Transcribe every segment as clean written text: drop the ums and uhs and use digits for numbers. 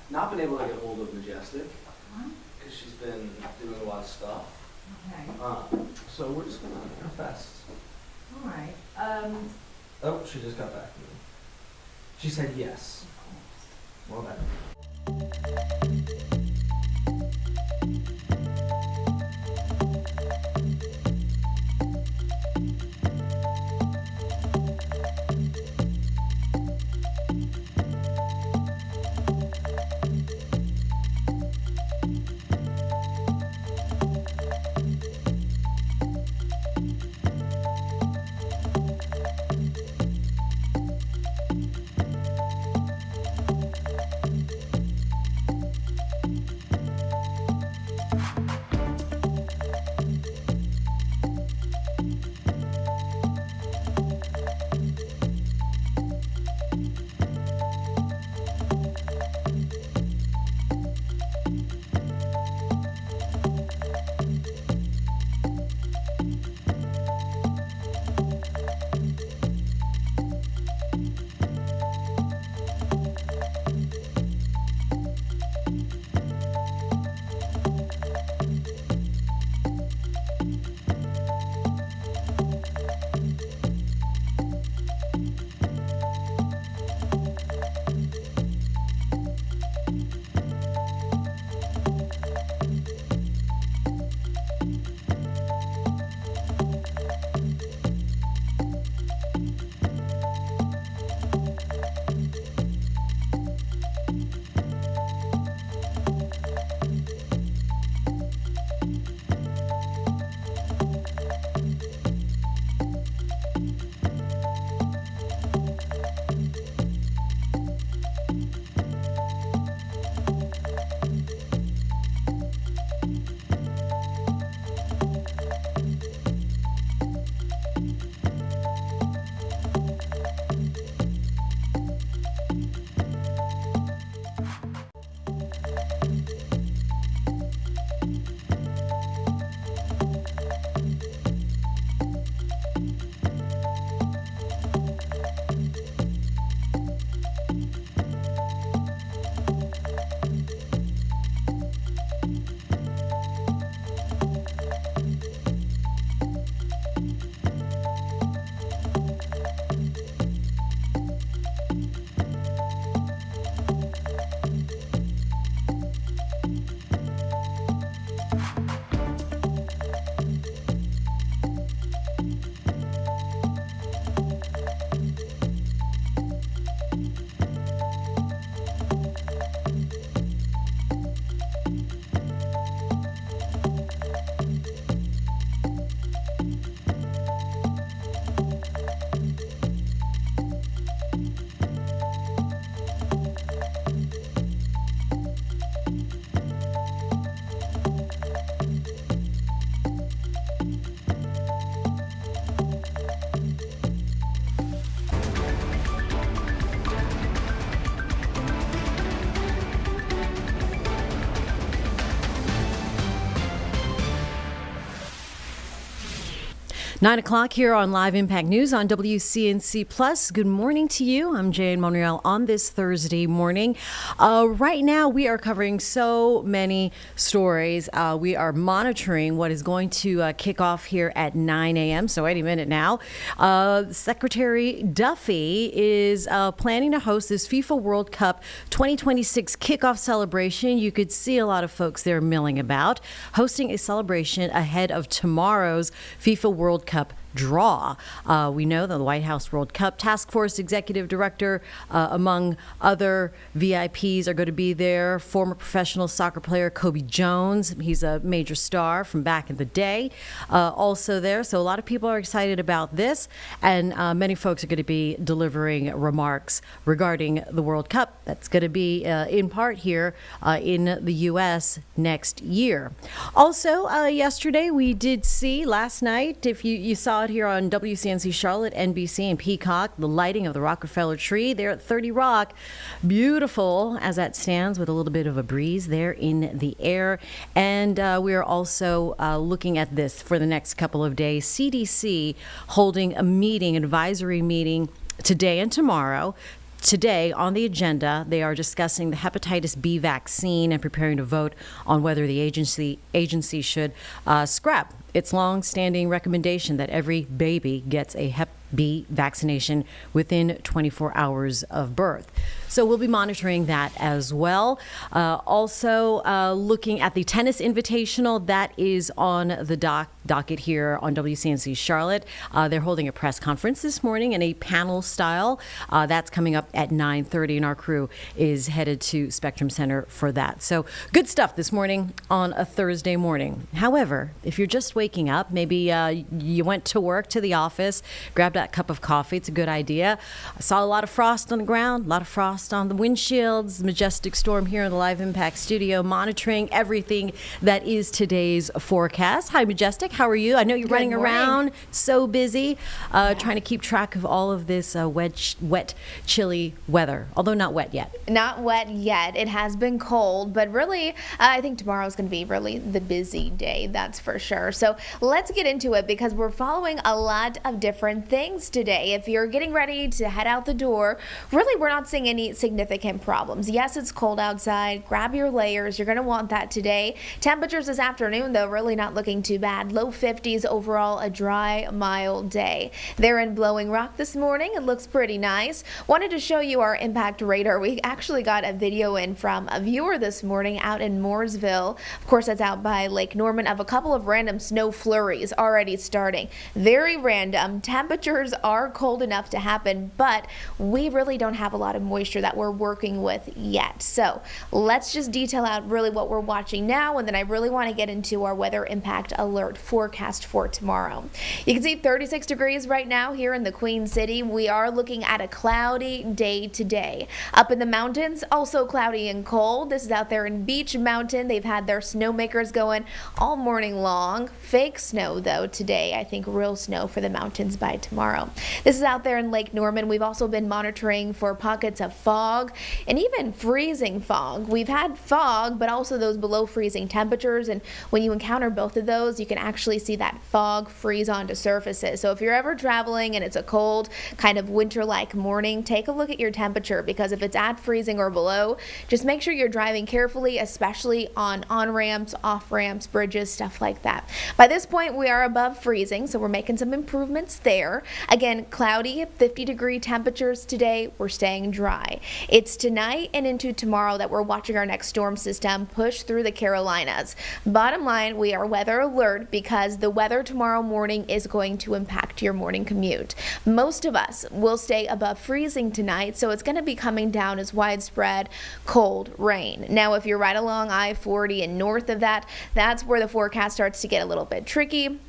not been able to get hold of Majestic Huh? because she's been doing a lot of stuff. Okay, So we're just gonna go fast. all right. Oh, she just got back to me. She said yes. Well done. Nine o'clock here on Live Impact News on WCNC Plus. Good morning to you. I'm Jane Monreal on this Thursday morning. Right now, we are covering so many stories. We are monitoring what is going to kick off here at 9 a.m., so any minute now. Secretary Duffy is planning to host this FIFA World Cup 2026 kickoff celebration. You could see a lot of folks there milling about, hosting a celebration ahead of tomorrow's FIFA World Cup draw. We know that the White House World Cup Task Force Executive Director, among other VIPs, are going to be there. Former professional soccer player Kobe Jones, he's a major star from back in the day, also there. So a lot of people are excited about this, and many folks are going to be delivering remarks regarding the World Cup that's going to be in part here in the U.S. next year. Also, yesterday we did see, last night, if you saw it here on WCNC Charlotte, NBC, and Peacock, the lighting of the Rockefeller tree there at 30 Rock. Beautiful as that stands with a little bit of a breeze there in the air. And we are also looking at this for the next couple of days. CDC holding a meeting, advisory meeting today and tomorrow Today on the agenda, they are discussing the hepatitis B vaccine and preparing to vote on whether the agency should scrap its long-standing recommendation that every baby gets a Hep B vaccination within 24 hours of birth. So we'll be monitoring that as well. Also, looking at the tennis invitational that is on the docket here on WCNC Charlotte. They're holding a press conference this morning in a panel style. That's coming up at 9:30, and our crew is headed to Spectrum Center for that. So good stuff this morning on a Thursday morning. However, if you're just waking up, maybe you went to work, to the office, grabbed that cup of coffee. It's a good idea. I saw a lot of frost on the ground, a lot of frost on the windshields. Majestic Storm here in the Live Impact studio, monitoring everything that is today's forecast. Hi, Majestic. How are you? I know you're running around, so busy, trying to keep track of all of this wet, chilly weather. Although not wet yet. Not wet yet. It has been cold, but really, I think tomorrow is going to be really the busy day. That's for sure. So let's get into it because we're following a lot of different things today. If you're getting ready to head out the door, really, we're not seeing any significant problems. Yes, it's cold outside. Grab your layers. You're going to want that today. Temperatures this afternoon, though, really not looking too bad. Low 50s overall, a dry, mild day. They're in Blowing Rock this morning. It looks pretty nice. Wanted to show you our impact radar. We actually got a video in from a viewer this morning out in Mooresville. Of course, that's out by Lake Norman, of a couple of random snow flurries already starting. Very random. Temperatures are cold enough to happen, but we really don't have a lot of moisture that we're working with yet. So let's just detail out really what we're watching now, and then I really want to get into our weather impact alert forecast for tomorrow. You can see 36 degrees right now here in the Queen City. We are looking at a cloudy day today. Up in the mountains, also cloudy and cold. This is out there in Beech Mountain. They've had their snowmakers going all morning long. Fake snow though today. I think real snow for the mountains by tomorrow. This is out there in Lake Norman. We've also been monitoring for pockets of fog and even freezing fog. We've had fog, but also those below freezing temperatures, and when you encounter both of those, you can actually see that fog freeze onto surfaces. So if you're ever traveling and it's a cold, kind of winter-like morning, take a look at your temperature, because if it's at freezing or below, just make sure you're driving carefully, especially on on-ramps, off-ramps, bridges, stuff like that. By this point, we are above freezing, so we're making some improvements there. Again, cloudy, 50-degree temperatures today. We're staying dry. It's tonight and into tomorrow that we're watching our next storm system push through the Carolinas. Bottom line, we are weather alert because the weather tomorrow morning is going to impact your morning commute. Most of us will stay above freezing tonight, so it's going to be coming down as widespread cold rain. Now, if you're right along I-40 and north of that, that's where the forecast starts to get a little bit tricky.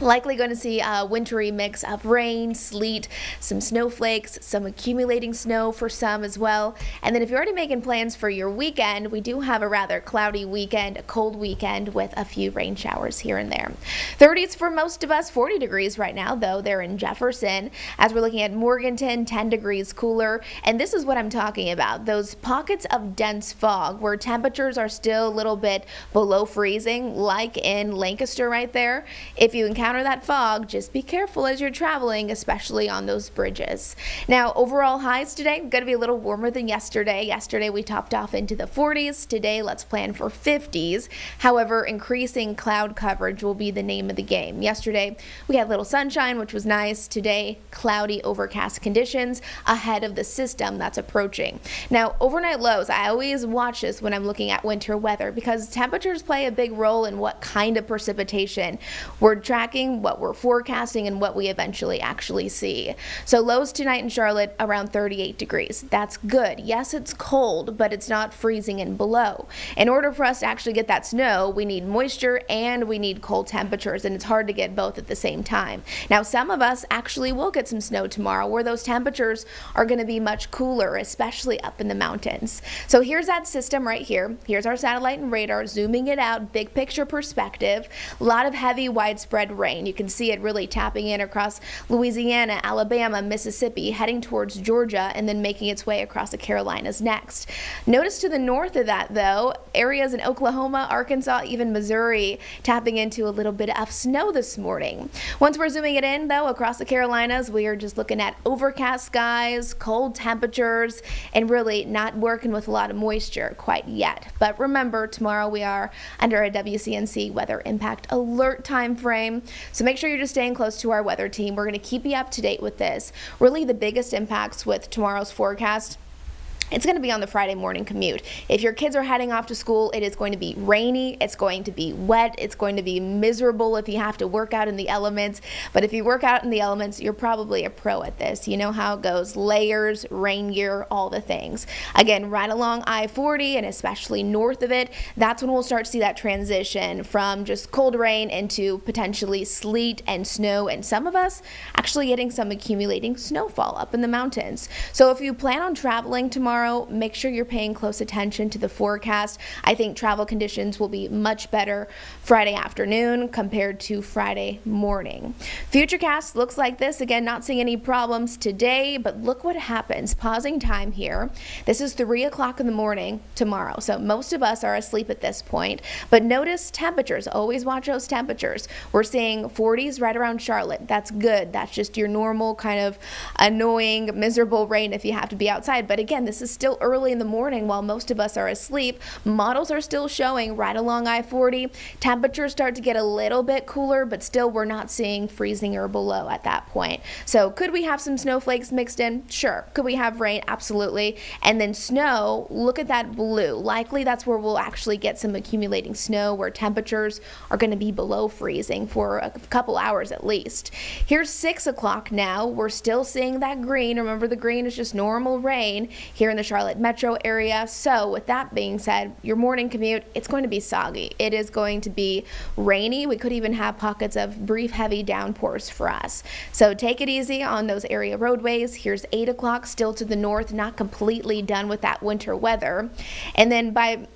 Likely going to see a wintry mix of rain, sleet, some snowflakes, some accumulating snow for some as well. And then if you're already making plans for your weekend, we do have a rather cloudy weekend, a cold weekend with a few rain showers here and there. 30s for most of us, 40 degrees right now, though. They're in Jefferson. As we're looking at Morganton, 10 degrees cooler. And this is what I'm talking about, those pockets of dense fog where temperatures are still a little bit below freezing, like in Lancaster right there. If you encounter that fog, just be careful as you're traveling, especially on those bridges. Now, overall highs today going to be a little warmer than yesterday. Yesterday we topped off into the 40s. Today let's plan for 50s. However, increasing cloud coverage will be the name of the game. Yesterday we had a little sunshine, which was nice. Today, cloudy, overcast conditions ahead of the system that's approaching. Now, overnight lows, I always watch this when I'm looking at winter weather because temperatures play a big role in what kind of precipitation we're tracking, what we're forecasting, and what we eventually actually see. So lows tonight in Charlotte around 38 degrees. That's good. Yes, it's cold, but it's not freezing and below. In order for us to actually get that snow, we need moisture and we need cold temperatures, and it's hard to get both at the same time. Now, some of us actually will get some snow tomorrow where those temperatures are going to be much cooler, especially up in the mountains. So here's that system right here. Here's our satellite and radar, zooming it out, big picture perspective. A lot of heavy, widespread rain. You can see it really tapping in across Louisiana, Alabama, Mississippi, heading towards Georgia, and then making its way across the Carolinas next. Notice to the north of that, though, areas in Oklahoma, Arkansas, even Missouri, tapping into a little bit of snow this morning. Once we're zooming it in, though, across the Carolinas, we are just looking at overcast skies, cold temperatures, and really not working with a lot of moisture quite yet. But remember, tomorrow we are under a WCNC weather impact alert time frame, so make sure you're just staying close to our weather team. We're going to keep you up to date with this. Really, the biggest impacts with tomorrow's forecast, it's going to be on the Friday morning commute. If your kids are heading off to school, it is going to be rainy, it's going to be wet, it's going to be miserable if you have to work out in the elements. But if you work out in the elements, you're probably a pro at this. You know how it goes. Layers, rain gear, all the things. Again, right along I-40 and especially north of it, that's when we'll start to see that transition from just cold rain into potentially sleet and snow, and some of us actually getting some accumulating snowfall up in the mountains. So if you plan on traveling tomorrow, make sure you're paying close attention to the forecast. I think travel conditions will be much better Friday afternoon compared to Friday morning. Futurecast looks like this. Again, not seeing any problems today, but look what happens. Pausing time here. This is 3 o'clock in the morning tomorrow, so most of us are asleep at this point. But notice temperatures. Always watch those temperatures. We're seeing 40s right around Charlotte. That's good. That's just your normal kind of annoying, miserable rain if you have to be outside. But again, this is still early in the morning while most of us are asleep. Models are still showing right along I-40. Temperatures start to get a little bit cooler, but still we're not seeing freezing or below at that point. So could we have some snowflakes mixed in? Sure. Could we have rain? Absolutely. And then snow, look at that blue. Likely that's where we'll actually get some accumulating snow, where temperatures are going to be below freezing for a couple hours at least. Here's 6 o'clock now. We're still seeing that green. Remember, the green is just normal rain here in the Charlotte metro area. So with that being said, your morning commute, it's going to be soggy. It is going to be rainy. We could even have pockets of brief heavy downpours for us. So take it easy on those area roadways. Here's 8 o'clock, still to the north, not completely done with that winter weather. And then by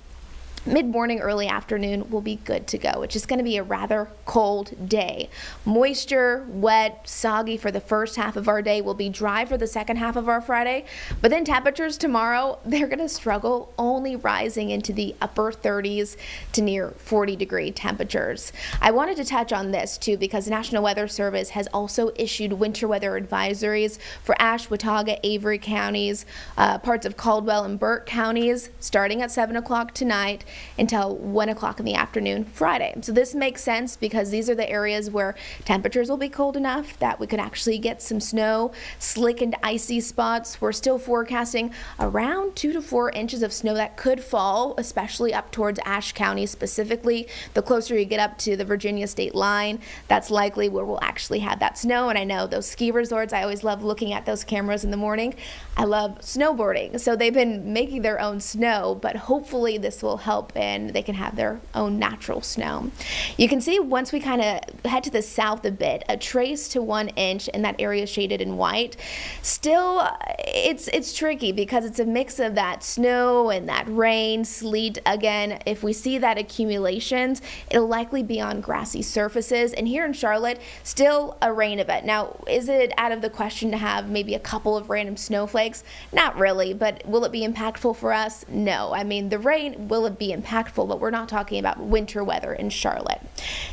mid-morning, early afternoon, we'll be good to go. It's just going to be a rather cold day. Moisture, wet, soggy for the first half of our day. Will be dry for the second half of our Friday. But then temperatures tomorrow, they're going to struggle, only rising into the upper 30s to near 40-degree temperatures. I wanted to touch on this too because the National Weather Service has also issued winter weather advisories for Ashe, Watauga, Avery counties, parts of Caldwell and Burke counties, starting at 7 o'clock tonight until 1 o'clock in the afternoon Friday. So this makes sense because these are the areas where temperatures will be cold enough that we could actually get some snow, slick and icy spots. We're still forecasting around 2 to 4 inches of snow that could fall, especially up towards Ashe County specifically. The closer you get up to the Virginia state line, that's likely where we'll actually have that snow. And I know those ski resorts, I always love looking at those cameras in the morning. I love snowboarding. So they've been making their own snow, but hopefully this will help and they can have their own natural snow. You can see once we kind of head to the south a bit, a trace to 1 inch, and that area shaded in white. Still, it's tricky because it's a mix of that snow and that rain, sleet. Again, if we see that accumulations, it'll likely be on grassy surfaces. And here in Charlotte, still a rain event. Now, is it out of the question to have maybe a couple of random snowflakes? Not really, but will it be impactful for us? No. I mean, the rain, will it be impactful, but we're not talking about winter weather in Charlotte.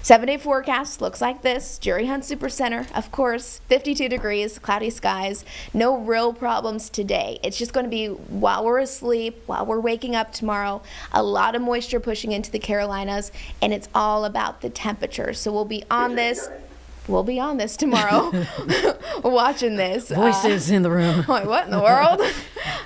7-day forecast looks like this. Jerry Hunt Super Center, of course, 52 degrees, cloudy skies, no real problems today. It's just going to be while we're asleep, while we're waking up tomorrow, a lot of moisture pushing into the Carolinas, and it's all about the temperature. So we'll be on this. We'll be on this tomorrow, watching this. Voices in the room. Like, what in the world?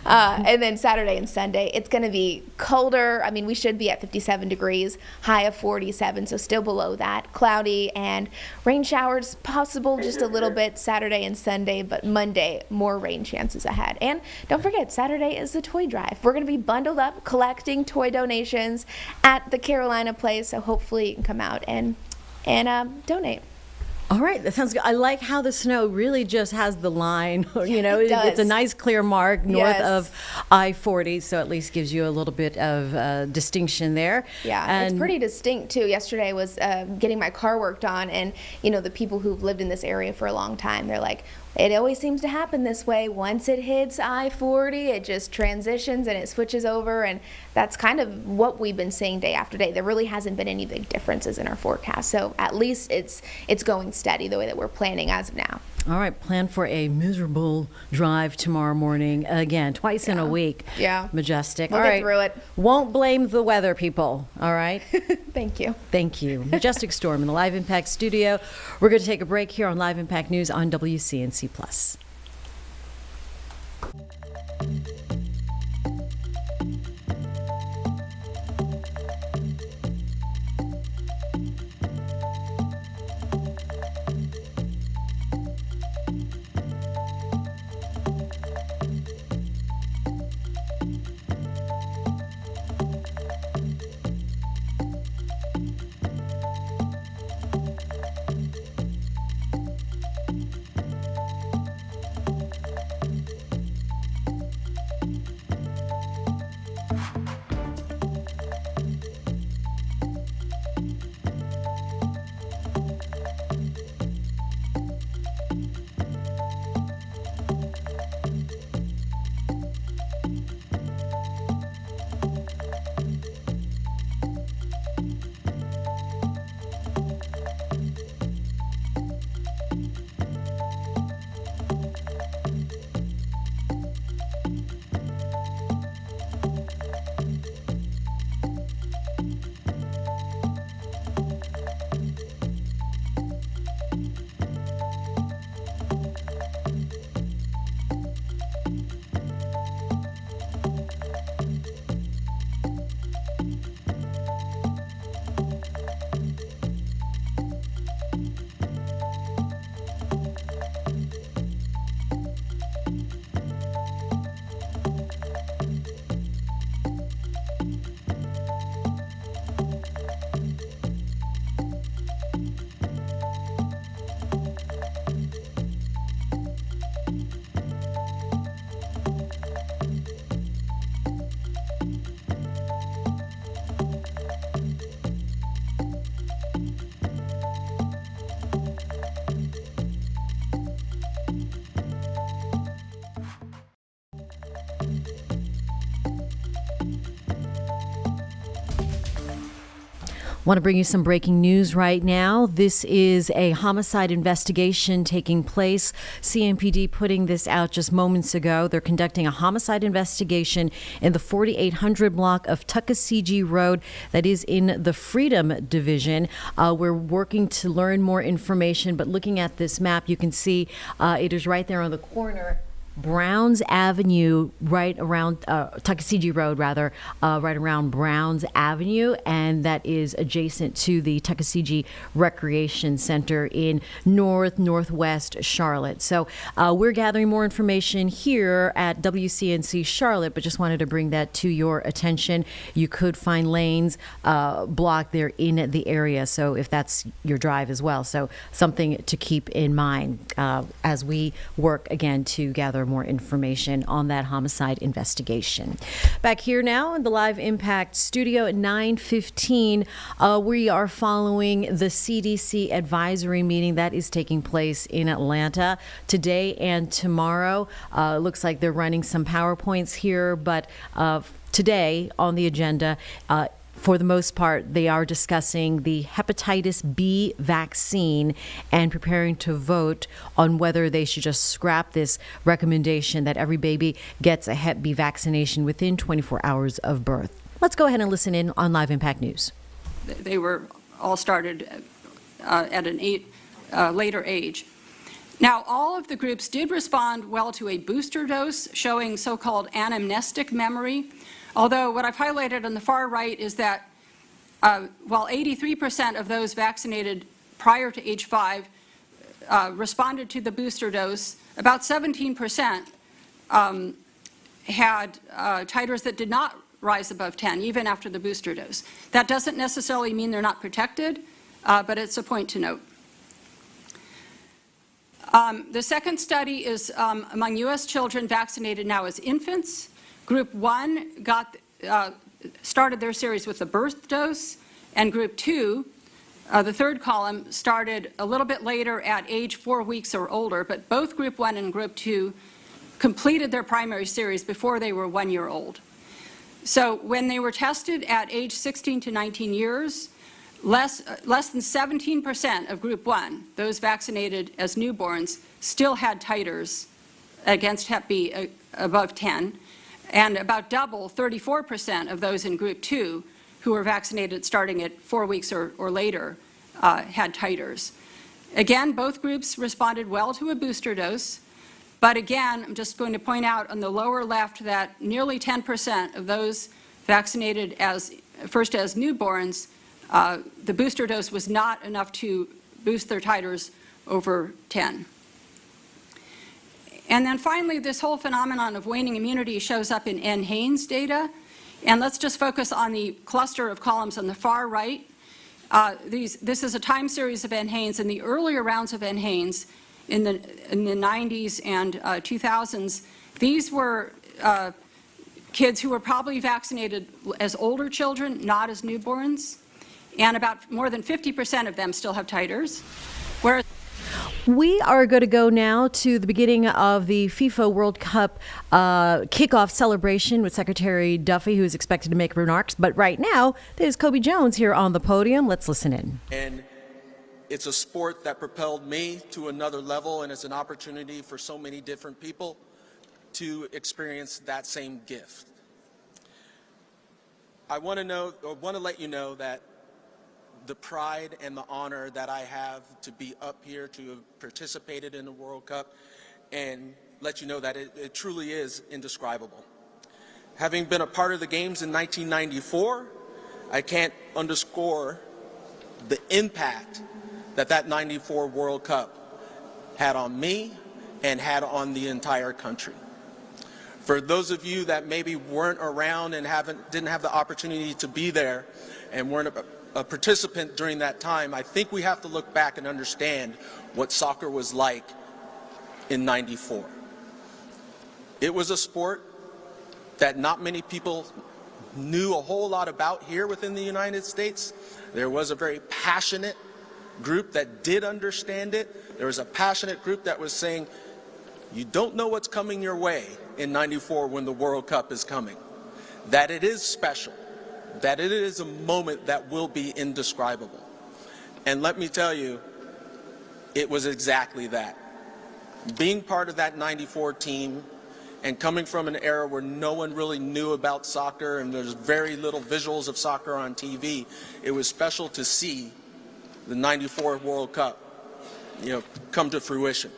And then Saturday and Sunday, it's going to be colder. I mean, we should be at 57 degrees, high of 47, so still below that. Cloudy and rain showers possible just a little bit Saturday and Sunday, but Monday, more rain chances ahead. And don't forget, Saturday is the toy drive. We're going to be bundled up collecting toy donations at the Carolina Place, so hopefully you can come out and donate. All right, that sounds good. I like how the snow really just has the line, you know, It does. It's a nice clear mark north Yes. I-40, so at least gives you a little bit of distinction there. Yeah, And it's pretty distinct too. Yesterday I was getting my car worked on, and the people who've lived in this area for a long time, they're like, it always seems to happen this way. Once it hits I-40, it just transitions and it switches over, and that's kind of what we've been seeing day after day. There really hasn't been any big differences in our forecast, so at least it's going steady the way that we're planning as of now. All right, plan for a miserable drive tomorrow morning. Again, twice in a week. Yeah. Majestic. We'll All get right. through it. Won't blame the weather, people. All right. Thank you. Thank you. Majestic Storm in the Live Impact studio. We're going to take a break here on Live Impact News on WCNC Plus. Want to bring you some breaking news right now. This is a homicide investigation taking place. CMPD putting this out just moments ago. They're conducting a homicide investigation in the 4800 block of Tuckasegee Road that is in the Freedom Division. We're working to learn more information, but looking at this map, you can see it is right there on the corner. Browns Avenue, right around Tuckasegee Road, rather, right around Browns Avenue, and that is adjacent to the Tuckasegee Recreation Center in northwest Charlotte. So we're gathering more information here at WCNC Charlotte, but just wanted to bring that to your attention. You could find lanes blocked there in the area, so if that's your drive as well. So something to keep in mind as we work again to gather more information on that homicide investigation. Back here now in the Live Impact studio at 9:15, we are following the CDC advisory meeting that is taking place in Atlanta today and tomorrow. Looks like they're running some PowerPoints here, but today on the agenda, for the most part, they are discussing the hepatitis B vaccine and preparing to vote on whether they should just scrap this recommendation that every baby gets a Hep B vaccination within 24 hours of birth. Let's go ahead and listen in on Live Impact News. They were all started at an later age. Now, all of the groups did respond well to a booster dose, showing so-called anamnestic memory. Although what I've highlighted on the far right is that while 83% of those vaccinated prior to age 5 responded to the booster dose, about 17% had titers that did not rise above 10, even after the booster dose. That doesn't necessarily mean they're not protected, but it's a point to note. The second study is among U.S. children vaccinated now as infants. Group 1 started their series with the birth dose, and Group 2, the third column, started a little bit later at age 4 weeks or older, but both Group 1 and Group 2 completed their primary series before they were 1 year old. So when they were tested at age 16 to 19 years, less than 17% of Group 1, those vaccinated as newborns, still had titers against Hep B above 10, and about double, 34% of those in Group 2 who were vaccinated starting at 4 weeks or later had titers. Again, both groups responded well to a booster dose, but again, I'm just going to point out on the lower left that nearly 10% of those vaccinated first as newborns, the booster dose was not enough to boost their titers over 10. And then finally, this whole phenomenon of waning immunity shows up in NHANES data. And let's just focus on the cluster of columns on the far right. This is a time series of NHANES. In the earlier rounds of NHANES in the 90s and 2000s, these were kids who were probably vaccinated as older children, not as newborns. And about more than 50% of them still have titers. Whereas We are going to go now to the beginning of the FIFA World Cup kickoff celebration with Secretary Duffy, who is expected to make remarks. But right now, there's Kobe Jones here on the podium. Let's listen in. And it's a sport that propelled me to another level, and it's an opportunity for so many different people to experience that same gift. I want to let you know that the pride and the honor that I have to be up here to have participated in the World Cup, and let you know that it truly is indescribable. Having been a part of the games in 1994, I can't underscore the impact that 94 World Cup had on me and had on the entire country. For those of you that maybe weren't around and didn't have the opportunity to be there and weren't a participant during that time, I think we have to look back and understand what soccer was like in 94. It was a sport that not many people knew a whole lot about here within the United States. There was a very passionate group that did understand it. There was a passionate group that was saying, you don't know what's coming your way in 94 when the World Cup is coming. That it is special. That it is a moment that will be indescribable. And let me tell you, it was exactly that. Being part of that 94 team and coming from an era where no one really knew about soccer and there's very little visuals of soccer on TV, it was special to see the 94 World Cup, come to fruition.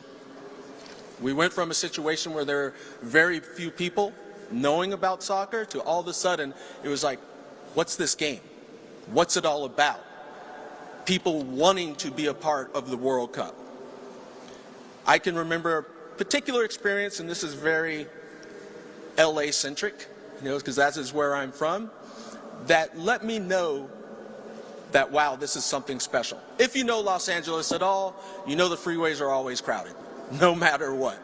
We went from a situation where there were very few people knowing about soccer to all of a sudden it was like, what's this game? What's it all about? People wanting to be a part of the World Cup. I can remember a particular experience, and this is very LA-centric, because that is where I'm from, that let me know that, wow, this is something special. If you know Los Angeles at all, you know the freeways are always crowded, no matter what.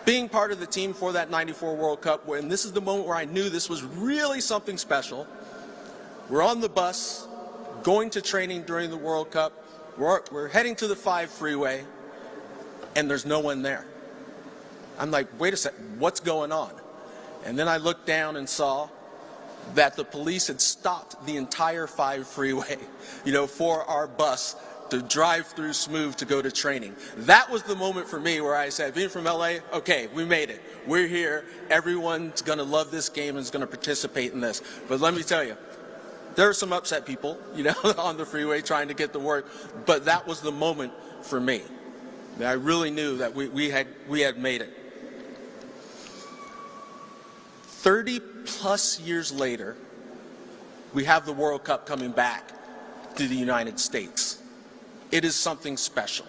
Being part of the team for that 94 World Cup, and this is the moment where I knew this was really something special. We're on the bus, going to training during the World Cup. We're heading to the 5 freeway, and there's no one there. I'm like, wait a second, what's going on? And then I looked down and saw that the police had stopped the entire 5 freeway, for our bus to drive through smooth to go to training. That was the moment for me where I said, being from LA, okay, we made it. We're here. Everyone's going to love this game and is going to participate in this. But let me tell you, there are some upset people, on the freeway trying to get to work. But that was the moment for me. That I really knew that we had made it. 30 plus years later, we have the World Cup coming back to the United States. It is something special.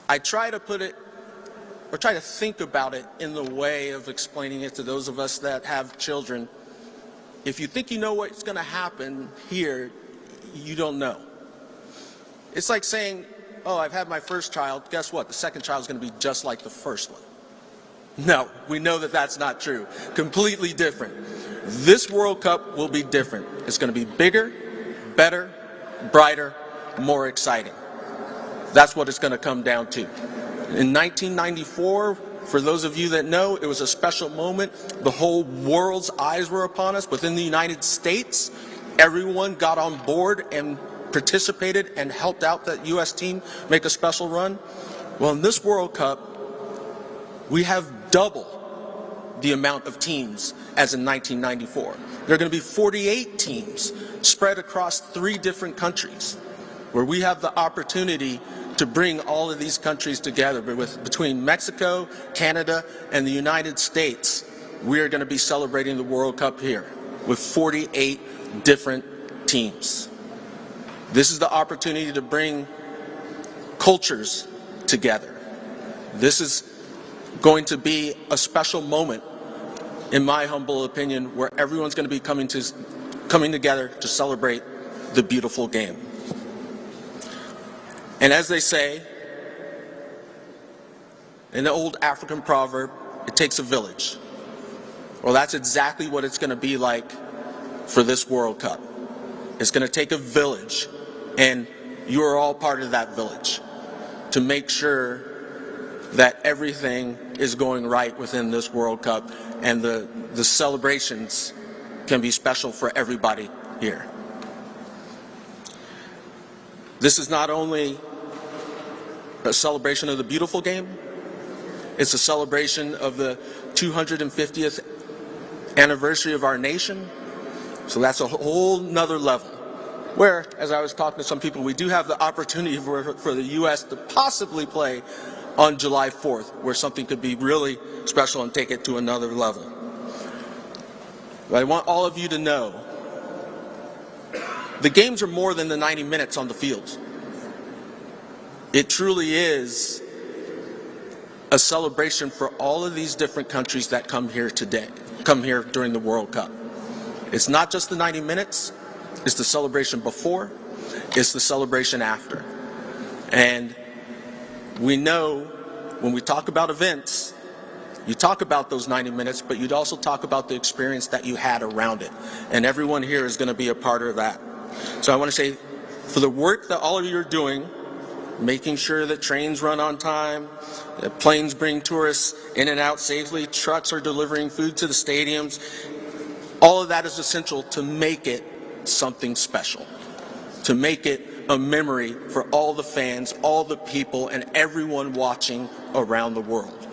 I try to put it, or try to think about it in the way of explaining it to those of us that have children. If you think you know what's going to happen here, you don't know. It's like saying, oh, I've had my first child. Guess what? The second child is going to be just like the first one. No, we know that that's not true. Completely different. This World Cup will be different. It's going to be bigger, better, brighter, more exciting. That's what it's going to come down to. In 1994, for those of you that know, it was a special moment. The whole world's eyes were upon us. Within the United States, everyone got on board and participated and helped out that U.S. team make a special run. Well, in this World Cup, we have double the amount of teams as in 1994. There are going to be 48 teams spread across 3 different countries, where we have the opportunity to bring all of these countries together. Between Mexico, Canada, and the United States, we are going to be celebrating the World Cup here with 48 different teams. This is the opportunity to bring cultures together. This is going to be a special moment, in my humble opinion, where everyone's going to be coming together to celebrate the beautiful game. And as they say, in the old African proverb, it takes a village. Well, that's exactly what it's going to be like for this World Cup. It's going to take a village, and you are all part of that village, to make sure that everything is going right within this World Cup, and the celebrations can be special for everybody here. This is not only a celebration of the beautiful game, it's a celebration of the 250th anniversary of our nation. So that's a whole nother level, where, as I was talking to some people, we do have the opportunity for the U.S. to possibly play on July 4th, where something could be really special and take it to another level. But I want all of you to know, the games are more than the 90 minutes on the field. It truly is a celebration for all of these different countries that come here during the World Cup. It's not just the 90 minutes, it's the celebration before, it's the celebration after. And we know when we talk about events, you talk about those 90 minutes, but you'd also talk about the experience that you had around it. And everyone here is going to be a part of that. So I want to say, for the work that all of you are doing, making sure that trains run on time, that planes bring tourists in and out safely, trucks are delivering food to the stadiums, all of that is essential to make it something special, to make it a memory for all the fans, all the people, and everyone watching around the world.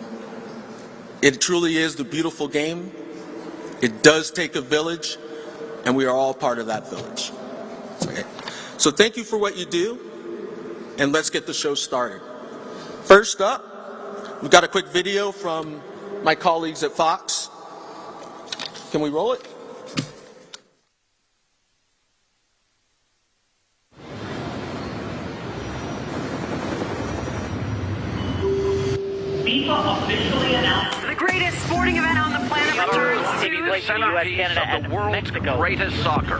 It truly is the beautiful game. It does take a village, and we are all part of that village. Okay. So thank you for what you do, and let's get the show started. First up, we've got a quick video from my colleagues at Fox. Can we roll it? FIFA officially announced The greatest sporting event on the planet returns to the centerpiece of the world's greatest soccer.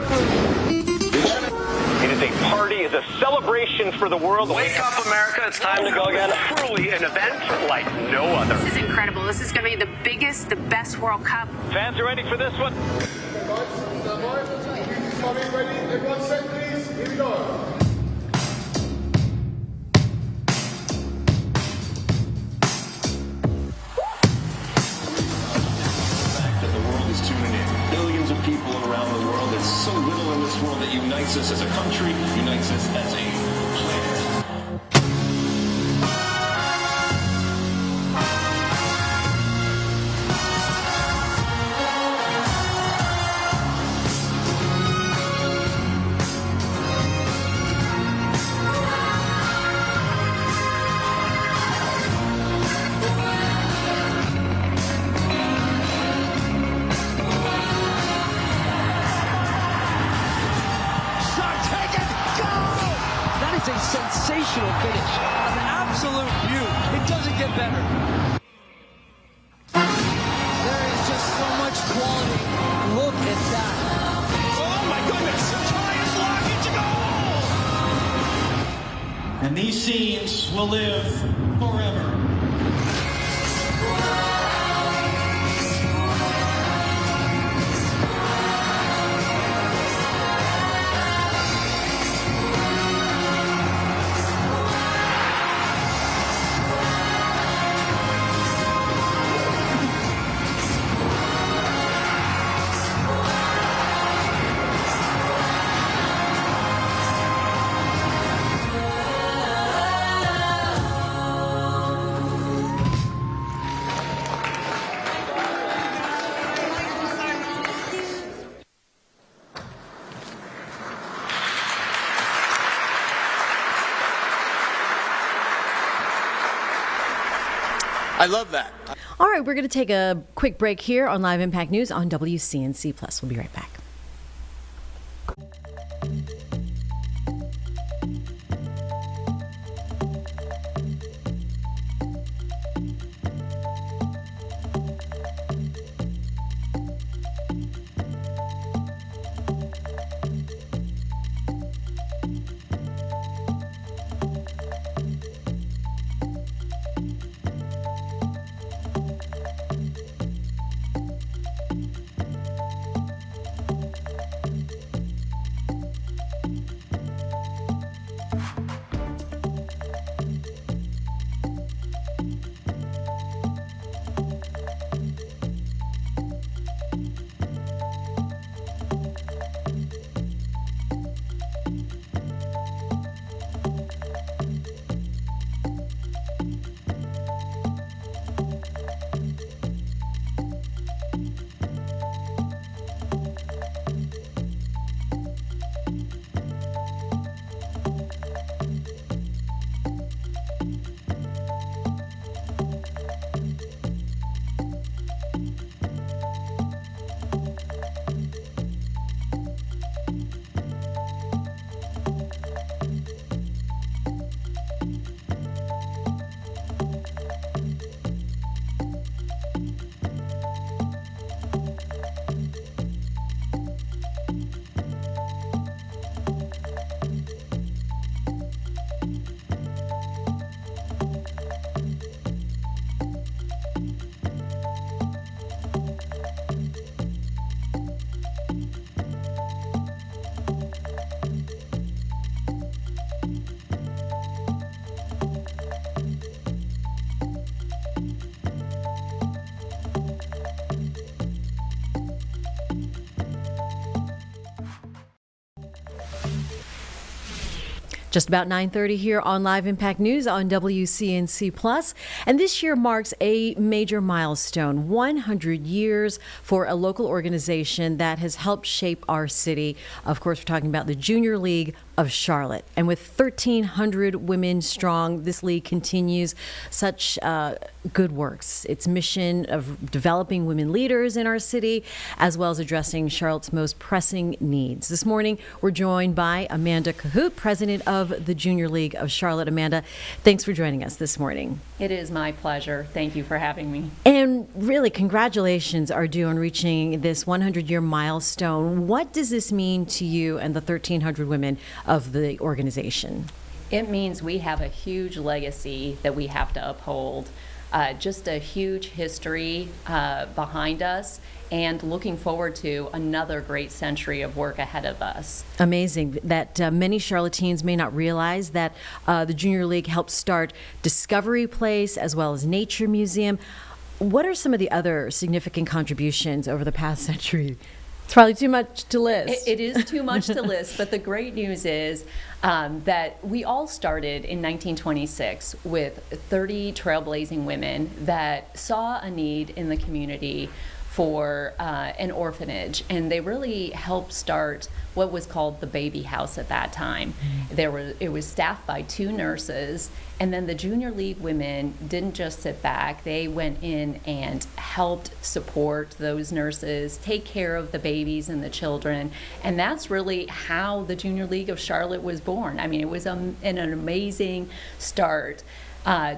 It is a party, it's a celebration for the world. Wake up, America, it's time to go again. Truly an event like no other. This is incredible. This is going to be the biggest, the best World Cup. Fans are ready for this one. Ready? Everyone set, please. Here we go. Billions of people around the world. There's so little in this world that unites us as a country, unites us as a planet. A sensational finish. An absolute beaut. It doesn't get better. There is just so much quality. Look at that. Oh my goodness! Tie is locked into goal! And these scenes will live forever. love that. All right, we're going to take a quick break here on Live Impact News on WCNC Plus. We'll be right back. Just about 9:30 here on Live Impact News on WCNC Plus. And this year marks a major milestone, 100 years for a local organization that has helped shape our city. Of course, we're talking about the Junior League of Charlotte. And with 1,300 women strong, this league continues such good works. Its mission of developing women leaders in our city, as well as addressing Charlotte's most pressing needs. This morning, we're joined by Amanda Cahoot, president of the Junior League of Charlotte. Amanda, thanks for joining us this morning. It is my pleasure. Thank you for having me. And really, congratulations are due on reaching this 100-year milestone. What does this mean to you and the 1,300 women of the organization? It means we have a huge legacy that we have to uphold. Just a huge history behind us, and looking forward to another great century of work ahead of us. Amazing that many Charlotteans may not realize that the Junior League helped start Discovery Place as well as Nature Museum. What are some of the other significant contributions over the past century? It's probably too much to list. It is too much to list, but the great news is that we all started in 1926 with 30 trailblazing women that saw a need in the community for an orphanage, and they really helped start what was called the Baby House at that time. It was staffed by 2 nurses, and then the Junior League women didn't just sit back. They went in and helped support those nurses, take care of the babies and the children, and that's really how the Junior League of Charlotte was born. I mean, it was an amazing start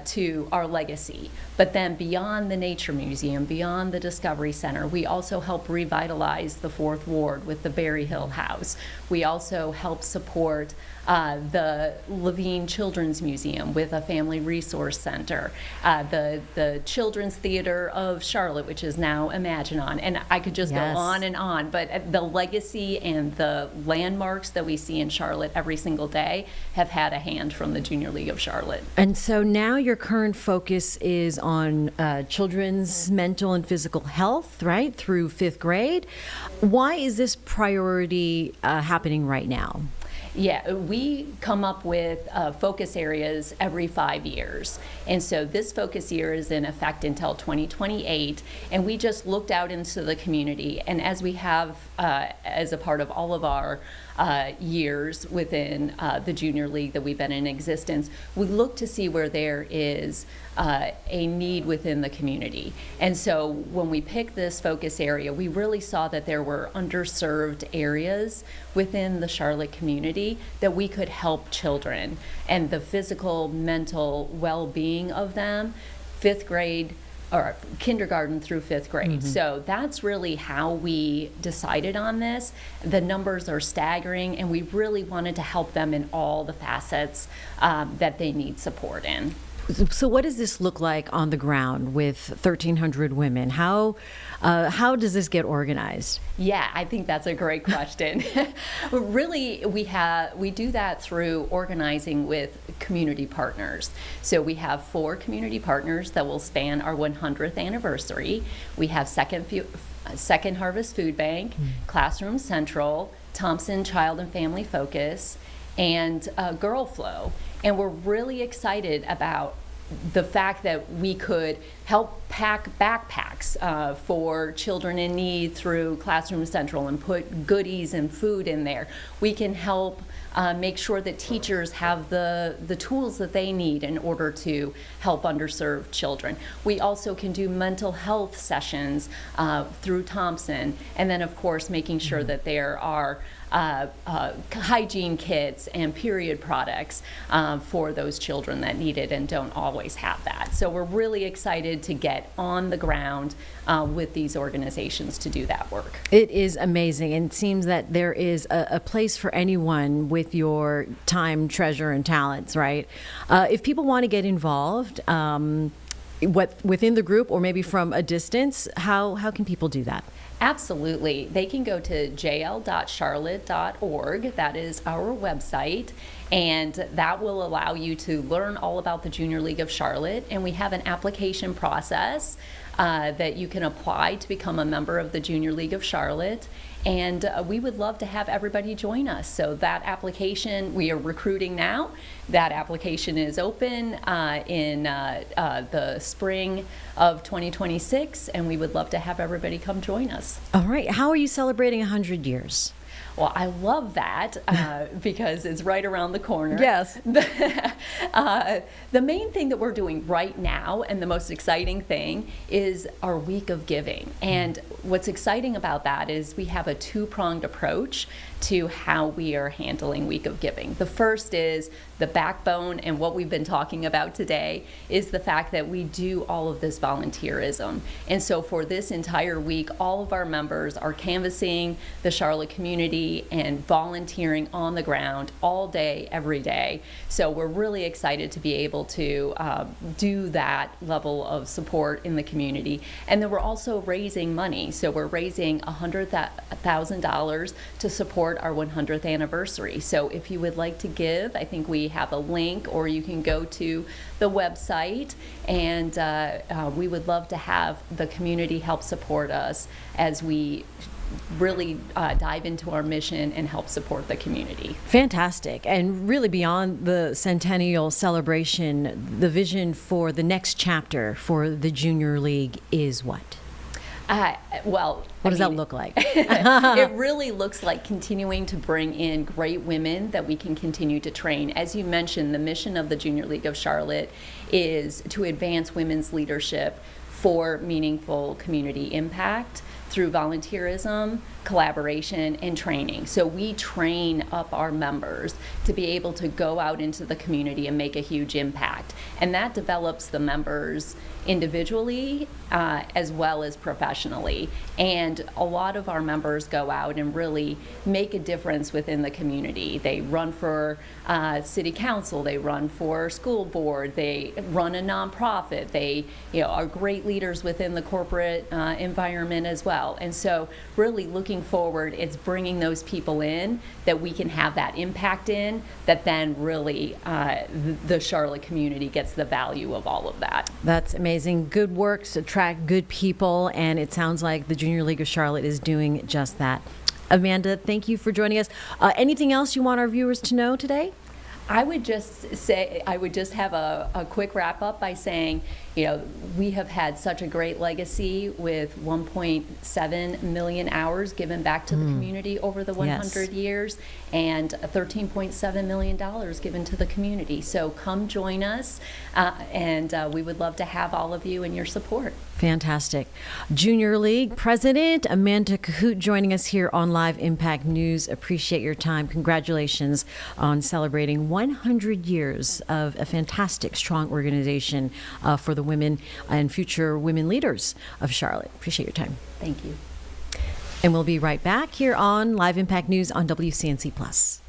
to our legacy. But then beyond the Nature Museum, beyond the Discovery Center, we also help revitalize the 4th Ward with the Berry Hill House. We also help support the Levine Children's Museum with a Family Resource Center, the Children's Theater of Charlotte, which is now Imaginon. And I could just go on and on, but the legacy and the landmarks that we see in Charlotte every single day have had a hand from the Junior League of Charlotte. And so now your current focus is on children's mental and physical health, right, through 5th grade. Why is this priority happening right now? Yeah, we come up with focus areas every 5 years. And so this focus year is in effect until 2028. And we just looked out into the community. And as we have, as a part of all of our years within the Junior League that we've been in existence, we look to see where there is a need within the community. And so when we picked this focus area, we really saw that there were underserved areas within the Charlotte community that we could help children and the physical, mental well-being of them, 5th grade or kindergarten through 5th grade. So that's really how we decided on this. The numbers are staggering, and we really wanted to help them in all the facets that they need support in. So what does this look like on the ground with 1,300 women? How does this get organized? Yeah, I think that's a great question. Really, we do that through organizing with community partners. So we have 4 community partners that will span our 100th anniversary. We have Second Harvest Food Bank, Classroom Central, Thompson Child and Family Focus, and Girl Flow. And we're really excited about the fact that we could help pack backpacks for children in need through Classroom Central and put goodies and food in there. We can help make sure that teachers have the tools that they need in order to help underserved children. We also can do mental health sessions through Thompson, and then of course making sure that there are hygiene kits and period products for those children that need it and don't always have that. So we're really excited to get on the ground with these organizations to do that work. It is amazing, and it seems that there is a place for anyone with your time, treasure, and talents, right? If people want to get involved, within the group or maybe from a distance, how can people do that? Absolutely. They can go to jl.charlotte.org. That is our website. And that will allow you to learn all about the Junior League of Charlotte. And we have an application process that you can apply to become a member of the Junior League of Charlotte. And we would love to have everybody join us. So that application, we are recruiting now. That application is open in the spring of 2026, and we would love to have everybody come join us. All right. How are you celebrating 100 years? Well, I love that because it's right around the corner. Yes. The main thing that we're doing right now, and the most exciting thing, is our Week of Giving. And what's exciting about that is we have a 2-pronged approach to how we are handling Week of Giving. The first is the backbone, and what we've been talking about today is the fact that we do all of this volunteerism. And so for this entire week, all of our members are canvassing the Charlotte community and volunteering on the ground all day, every day. So we're really excited to be able to do that level of support in the community. And then we're also raising money. So we're raising $100,000 to support our 100th anniversary. So if you would like to give, I think we have a link, or you can go to the website, and we would love to have the community help support us as we really dive into our mission and help support the community. Fantastic. And really beyond the centennial celebration, the vision for the next chapter for the Junior League is what? What does that look like? It really looks like continuing to bring in great women that we can continue to train. As you mentioned, the mission of the Junior League of Charlotte is to advance women's leadership for meaningful community impact through volunteerism, collaboration, and training. So we train up our members to be able to go out into the community and make a huge impact. And that develops the members individually as well as professionally. And a lot of our members go out and really make a difference within the community. They run for city council, they run for school board, they run a nonprofit, they are great leaders within the corporate environment as well. And so really looking forward, it's bringing those people in that we can have that impact in, that then really the Charlotte community gets the value of all of that. That's amazing. Good works attract good people, and it sounds like the Junior League of Charlotte is doing just that. Amanda, thank you for joining us. Anything else you want our viewers to know today? I would just have a quick wrap up by saying, we have had such a great legacy with 1.7 million hours given back to the community over the 100 years, and $13.7 million given to the community. So come join us, and we would love to have all of you and your support. Fantastic. Junior League President Amanda Cahoot joining us here on Live Impact News. Appreciate your time. Congratulations on celebrating 100 years of a fantastic, strong organization for the women and future women leaders of Charlotte. Appreciate your time. Thank you. And we'll be right back here on Live Impact News on WCNC Plus.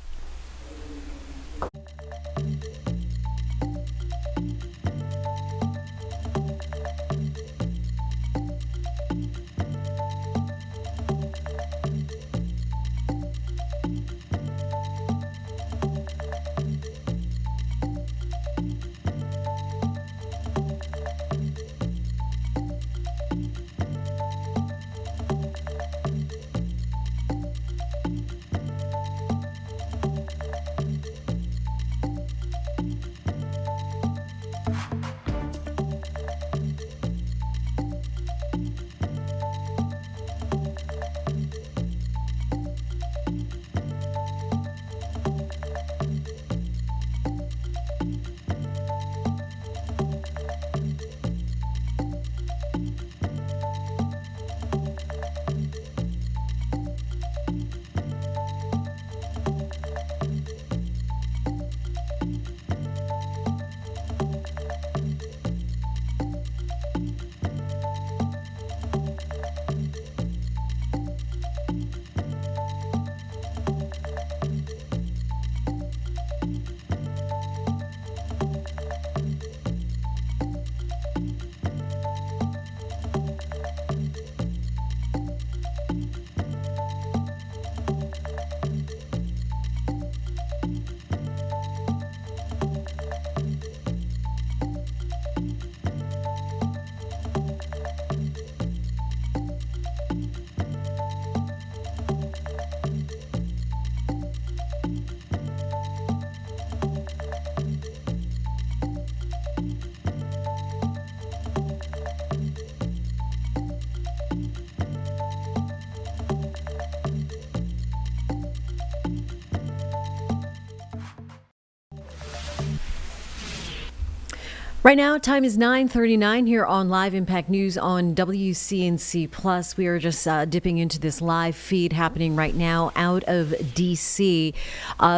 Right now, time is 9:39 here on Live Impact News on WCNC Plus. We are just dipping into this live feed happening right now out of D.C.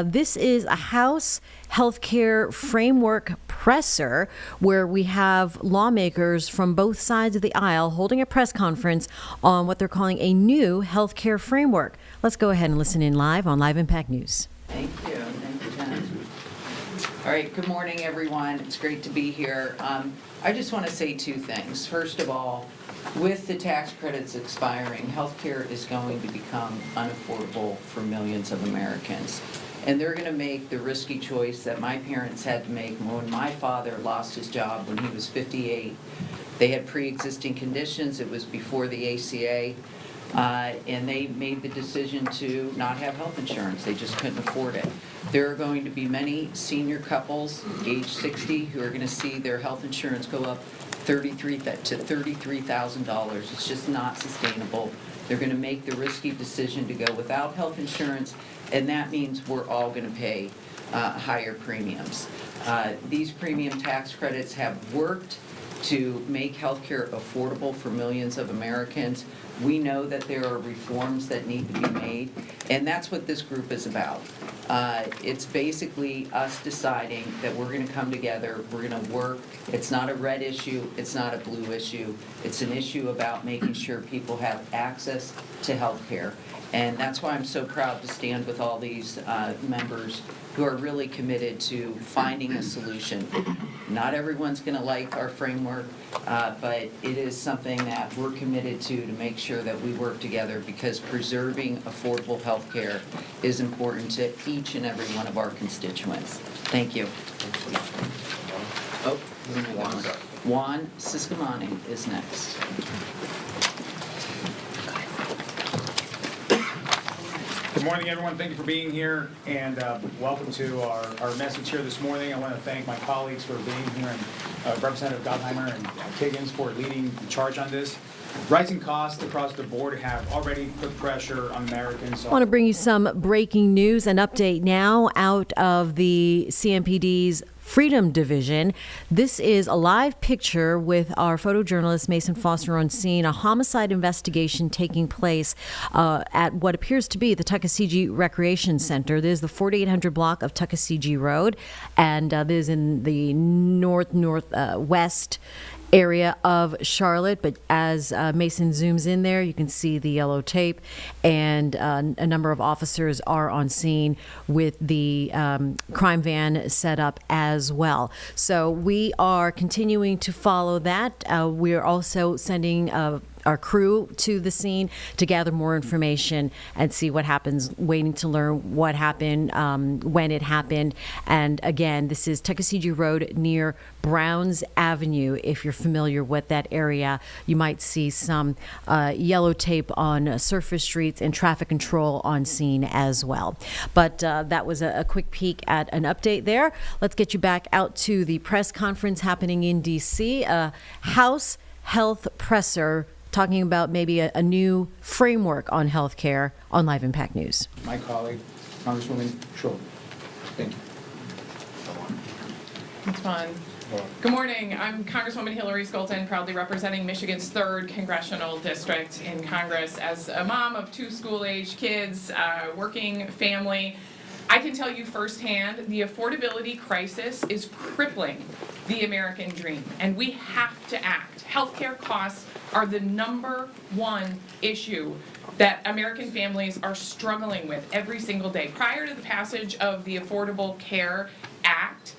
This is a House Healthcare Framework presser where we have lawmakers from both sides of the aisle holding a press conference on what they're calling a new healthcare framework. Let's go ahead and listen in live on Live Impact News. Thank you. Thank you, Jen. All right, good morning, everyone. It's great to be here. I just want to say two things. First of all, with the tax credits expiring, healthcare is going to become unaffordable for millions of Americans. And they're going to make the risky choice that my parents had to make when my father lost his job when he was 58. They had pre-existing conditions. It was before the ACA. And they made the decision to not have health insurance. They just couldn't afford it. There are going to be many senior couples, age 60, who are going to see their health insurance go up to $33,000. It's just not sustainable. They're going to make the risky decision to go without health insurance, and that means we're all going to pay higher premiums. These premium tax credits have worked to make healthcare affordable for millions of Americans. We know that there are reforms that need to be made, and that's what this group is about. It's basically us deciding that we're going to come together, we're going to work. It's not a red issue, it's not a blue issue. It's an issue about making sure people have access to healthcare. And that's why I'm so proud to stand with all these members who are really committed to finding a solution. Not everyone's going to like our framework, but it is something that we're committed to make sure that we work together, because preserving affordable health care is important to each and every one of our constituents. Thank you. Oh, Juan Ciscomani is next. Good morning, everyone. Thank you for being here, and welcome to our message here this morning. I want to thank my colleagues for being here, and Representative Gottheimer and Kiggins for leading the charge on this. Rising costs across the board have already put pressure on Americans. I want to bring you some breaking news and update now out of the CMPD's Freedom Division. This is a live picture with our photojournalist Mason Foster on scene, a homicide investigation taking place at what appears to be the Tuckasegee Recreation Center. This is the 4800 block of Tuckasegee Road, and this is in the northwest area of Charlotte. But as Mason zooms in there, you can see the yellow tape, and a number of officers are on scene with the crime van set up as well. So we are continuing to follow that. We are also sending our crew to the scene to gather more information and see what happens, waiting to learn what happened, when it happened. And again, this is Tuckasegee Road near Browns Avenue. If you're familiar with that area, you might see some yellow tape on surface streets and traffic control on scene as well. But that was a quick peek at an update there. Let's get you back out to the press conference happening in D.C. House Health Presser talking about maybe a new framework on health care on Live Impact News. My colleague, Congresswoman Schroeder. Thank you. It's fun. Good morning. I'm Congresswoman Hillary Scholten, proudly representing Michigan's 3rd Congressional District in Congress. As a mom of 2 school-age kids, working family, I can tell you firsthand, the affordability crisis is crippling the American dream, and we have to act. Healthcare costs are the #1 issue that American families are struggling with every single day. Prior to the passage of the Affordable Care Act,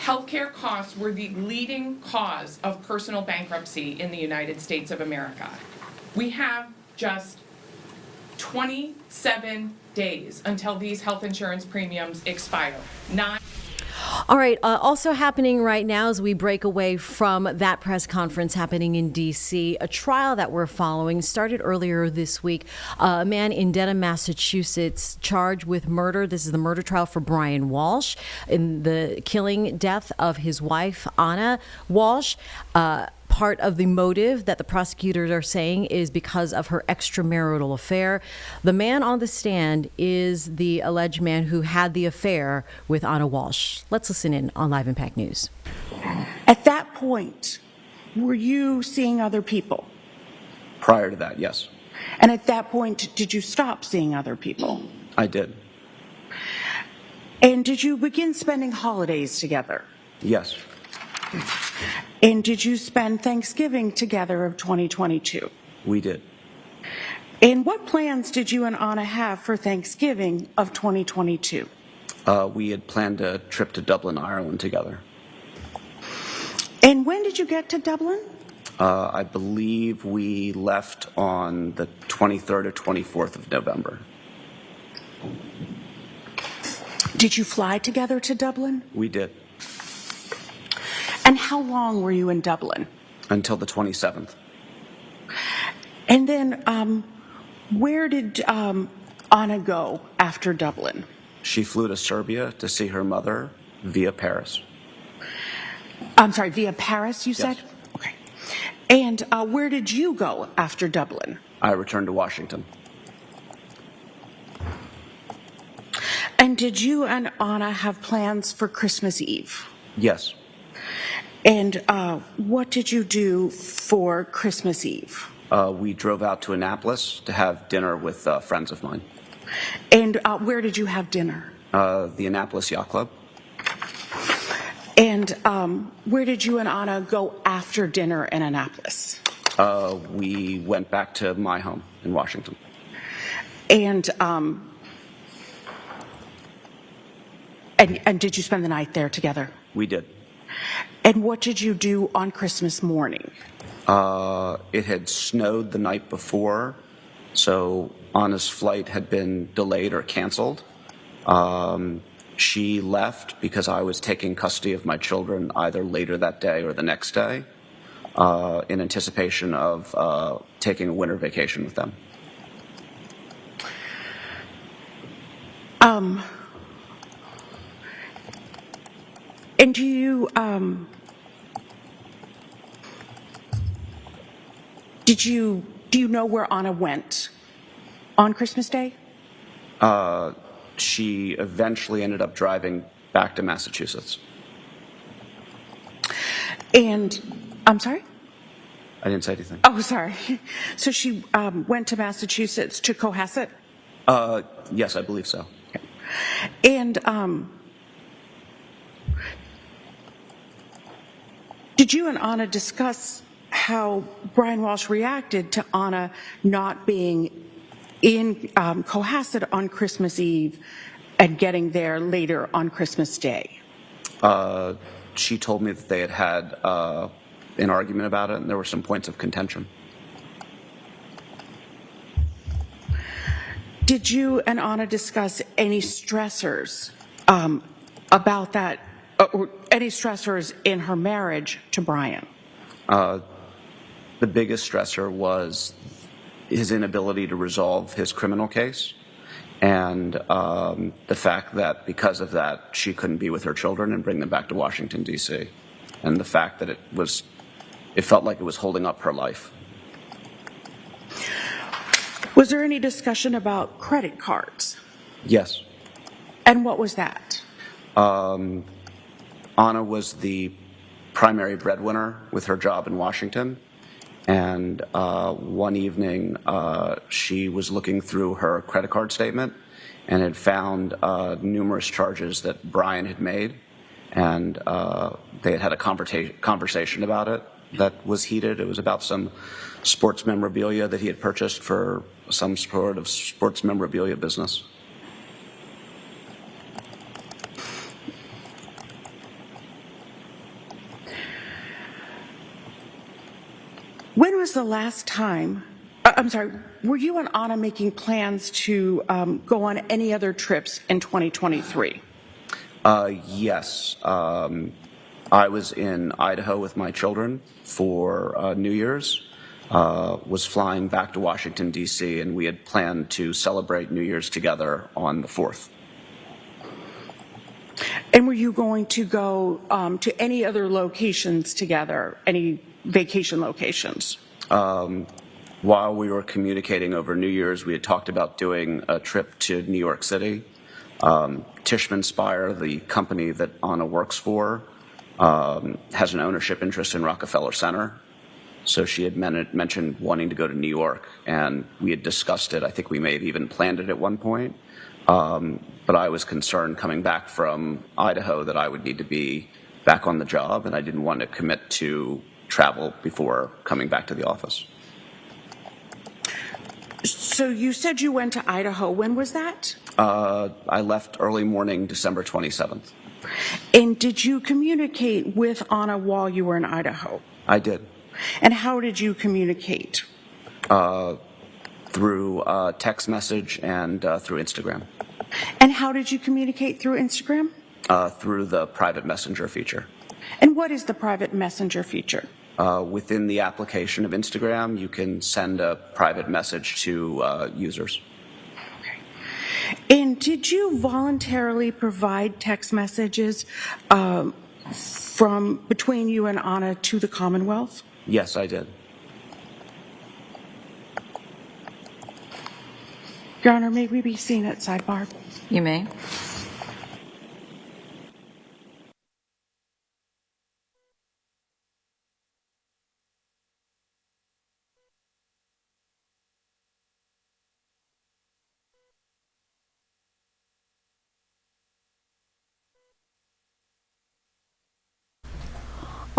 healthcare costs were the leading cause of personal bankruptcy in the United States of America. We have just 27 days until these health insurance premiums expire. All right. Also happening right now as we break away from that press conference happening in D.C., a trial that we're following started earlier this week. A man in Dedham, Massachusetts, charged with murder. This is the murder trial for Brian Walsh in the death of his wife, Anna Walsh. Part of the motive that the prosecutors are saying is because of her extramarital affair. The man on the stand is the alleged man who had the affair with Anna Walsh. Let's listen in on Live Impact News. At that point, were you seeing other people? Prior to that, yes. And at that point, did you stop seeing other people? I did. And did you begin spending holidays together? Yes. And did you spend Thanksgiving together of 2022? We did. And what plans did you and Anna have for Thanksgiving of 2022? We had planned a trip to Dublin, Ireland together. And when did you get to Dublin? I believe we left on the 23rd or 24th of November. Did you fly together to Dublin? We did. And how long were you in Dublin? Until the 27th. And then where did Anna go after Dublin? She flew to Serbia to see her mother via Paris. I'm sorry, via Paris, you said? Yes. Okay. And where did you go after Dublin? I returned to Washington. And did you and Anna have plans for Christmas Eve? Yes. And what did you do for Christmas Eve? We drove out to Annapolis to have dinner with friends of mine. And where did you have dinner? The Annapolis Yacht Club. And where did you and Anna go after dinner in Annapolis? We went back to my home in Washington. And did you spend the night there together? We did. And what did you do on Christmas morning? It had snowed the night before, so Anna's flight had been delayed or canceled. She left because I was taking custody of my children either later that day or the next day in anticipation of taking a winter vacation with them. And do you know where Anna went on Christmas Day? She eventually ended up driving back to Massachusetts. And, I'm sorry? I didn't say anything. Oh, sorry. So she went to Massachusetts to Cohasset? Yes, I believe so. And did you and Anna discuss how Brian Walsh reacted to Anna not being in Cohasset on Christmas Eve and getting there later on Christmas Day? She told me that they had an argument about it, and there were some points of contention. Did you and Anna discuss any stressors about that, or any stressors in her marriage to Brian? The biggest stressor was his inability to resolve his criminal case, and the fact that because of that, she couldn't be with her children and bring them back to Washington, D.C., and the fact that it felt like it was holding up her life. Was there any discussion about credit cards? Yes. And what was that? Anna was the primary breadwinner with her job in Washington, and one evening she was looking through her credit card statement and had found numerous charges that Brian had made, and they had had a conversation about it that was heated. It was about some sports memorabilia that he had purchased for some sort of sports memorabilia business. When was the last time, were you and Anna making plans to go on any other trips in 2023? Yes. I was in Idaho with my children for New Year's, was flying back to Washington, D.C., and we had planned to celebrate New Year's together on the 4th. And were you going to go to any other locations together, any vacation locations? While we were communicating over New Year's, we had talked about doing a trip to New York City. Tishman Speyer, the company that Anna works for, has an ownership interest in Rockefeller Center. So she had mentioned wanting to go to New York, and we had discussed it. I think we may have even planned it at one point. But I was concerned coming back from Idaho that I would need to be back on the job, and I didn't want to commit to travel before coming back to the office. So you said you went to Idaho. When was that? I left early morning, December 27th. And did you communicate with Anna while you were in Idaho? I did. And how did you communicate? Through text message and through Instagram. And how did you communicate through Instagram? Through the private messenger feature. And what is the private messenger feature? Within the application of Instagram, you can send a private message to users. Okay. And did you voluntarily provide text messages from between you and Anna to the Commonwealth? Yes, I did. Your Honor, may we be seen at sidebar? You may.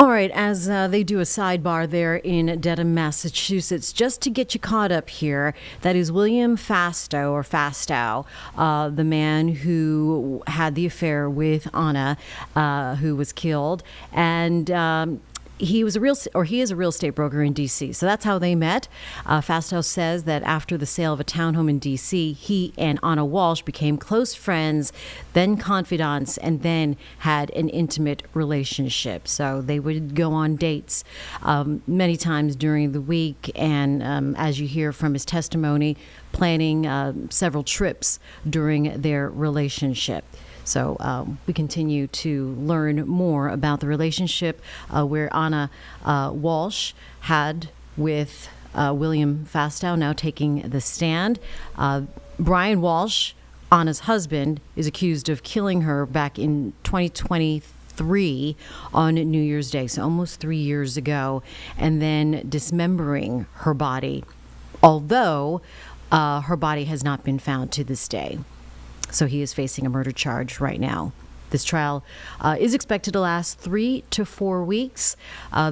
All right, as they do a sidebar there in Dedham, Massachusetts, just to get you caught up here, that is William Fastow, the man who had the affair with Anna, who was killed. And he is a real estate broker in D.C. So that's how they met. Fastow says that after the sale of a townhome in D.C., he and Anna Walsh became close friends, then confidants, and then had an intimate relationship. So they would go on dates many times during the week, and as you hear from his testimony, planning several trips during their relationship. So we continue to learn more about the relationship where Anna Walsh had with William Fastow, now taking the stand. Brian Walsh, Anna's husband, is accused of killing her back in 2023 on New Year's Day, so almost 3 years ago, and then dismembering her body, although her body has not been found to this day. So he is facing a murder charge right now. This trial is expected to last 3 to 4 weeks.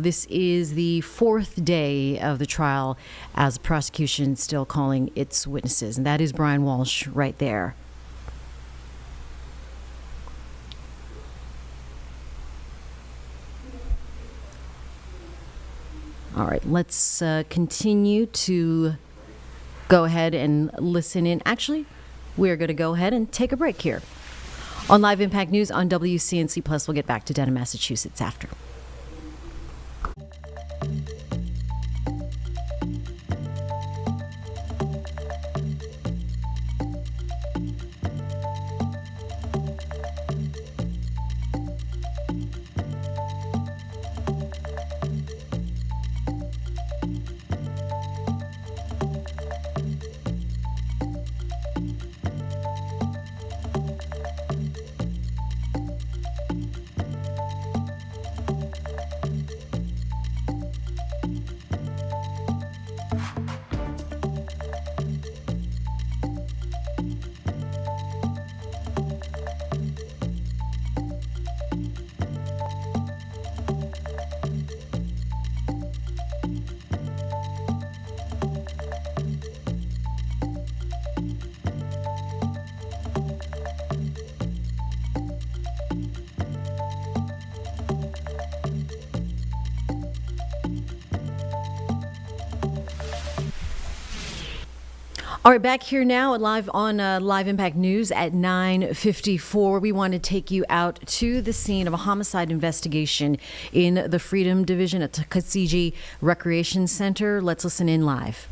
This is the 4th day of the trial, as the prosecution still calling its witnesses. And that is Brian Walsh right there. All right, let's continue to go ahead and listen in. Actually, we're going to go ahead and take a break here on Live Impact News on WCNC Plus. We'll get back to Denham, Massachusetts after. All right, back here now at Live on Live Impact News at 9:54. We want to take you out to the scene of a homicide investigation in the Freedom Division at Tuckasegee Recreation Center. Let's listen in live.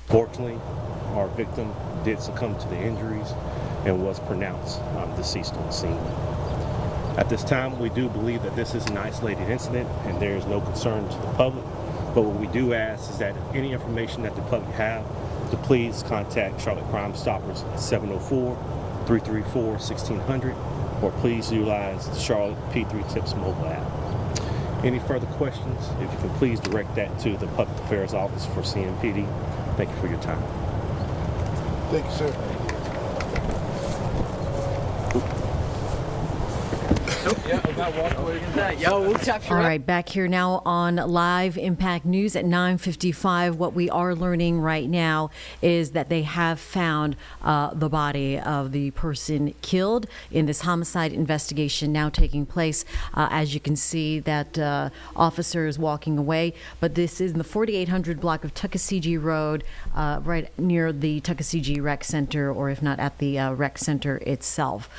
Fortunately, our victim did succumb to the injuries and was pronounced deceased on the scene. At this time, we do believe that this is an isolated incident and there is no concern to the public. But what we do ask is that if any information that the public have, to please contact Charlotte Crime Stoppers at 704-334-1600, or please utilize the Charlotte P3 Tips mobile app. Any further questions, if you can please direct that to the Public Affairs Office for CMPD. Thank you for your time. Thank you, sir. All right, back here now on Live Impact News at 9:55. What we are learning right now is that they have found the body of the person killed in this homicide investigation now taking place. As you can see, that officer is walking away, but this is in the 4800 block of Tuckasegee Road, right near the Tuckasegee Rec Center, or if not at the rec center itself.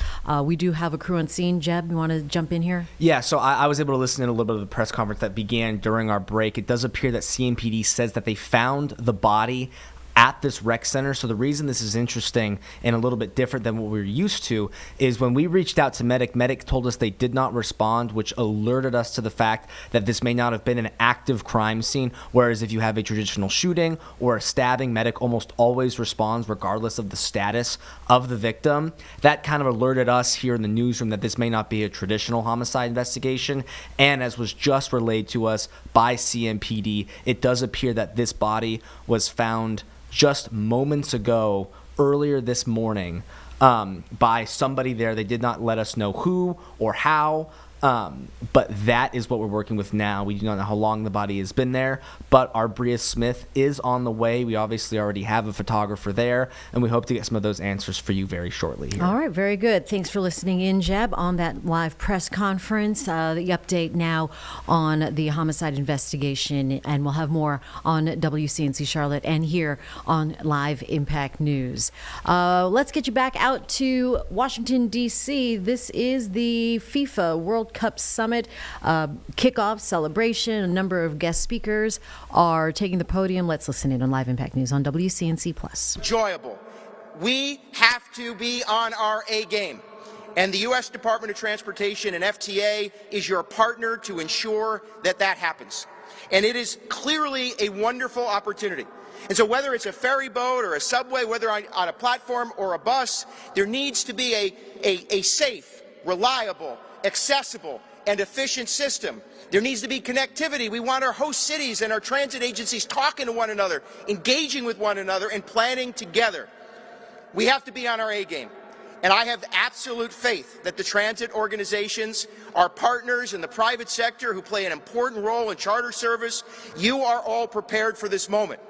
We do have a crew on scene. Jeb, you want to jump in here? Yeah, so I was able to listen in a little bit of the press conference that began during our break. It does appear that CMPD says that they found the body at this rec center. So the reason this is interesting and a little bit different than what we're used to is when we reached out to Medic told us they did not respond, which alerted us to the fact that this may not have been an active crime scene. Whereas if you have a traditional shooting or a stabbing, Medic almost always responds regardless of the status of the victim. That kind of alerted us here in the newsroom that this may not be a traditional homicide investigation. And as was just relayed to us by CMPD, it does appear that this body was found just moments ago, earlier this morning, by somebody there. They did not let us know who or how, But that is what we're working with now. We do not know how long the body has been there, but our Bria Smith is on the way. We obviously already have a photographer there, and we hope to get some of those answers for you very shortly here. All right, very good. Thanks for listening in, Jeb, on that live press conference. The update now on the homicide investigation, and we'll have more on WCNC Charlotte and here on Live Impact News. Let's get you back out to Washington, D.C. This is the FIFA World Cup Summit kickoff celebration. A number of guest speakers are taking the podium. Let's listen in on Live Impact News on WCNC Plus. Enjoyable. We have to be on our A game. And the U.S. Department of Transportation and FTA is your partner to ensure that that happens. And it is clearly a wonderful opportunity. And so whether it's a ferry boat or a subway, whether on a platform or a bus, there needs to be a safe, reliable, accessible, and efficient system. There needs to be connectivity. We want our host cities and our transit agencies talking to one another, engaging with one another, and planning together. We have to be on our A game. And I have absolute faith that the transit organizations, our partners in the private sector who play an important role in charter service, you are all prepared for this moment.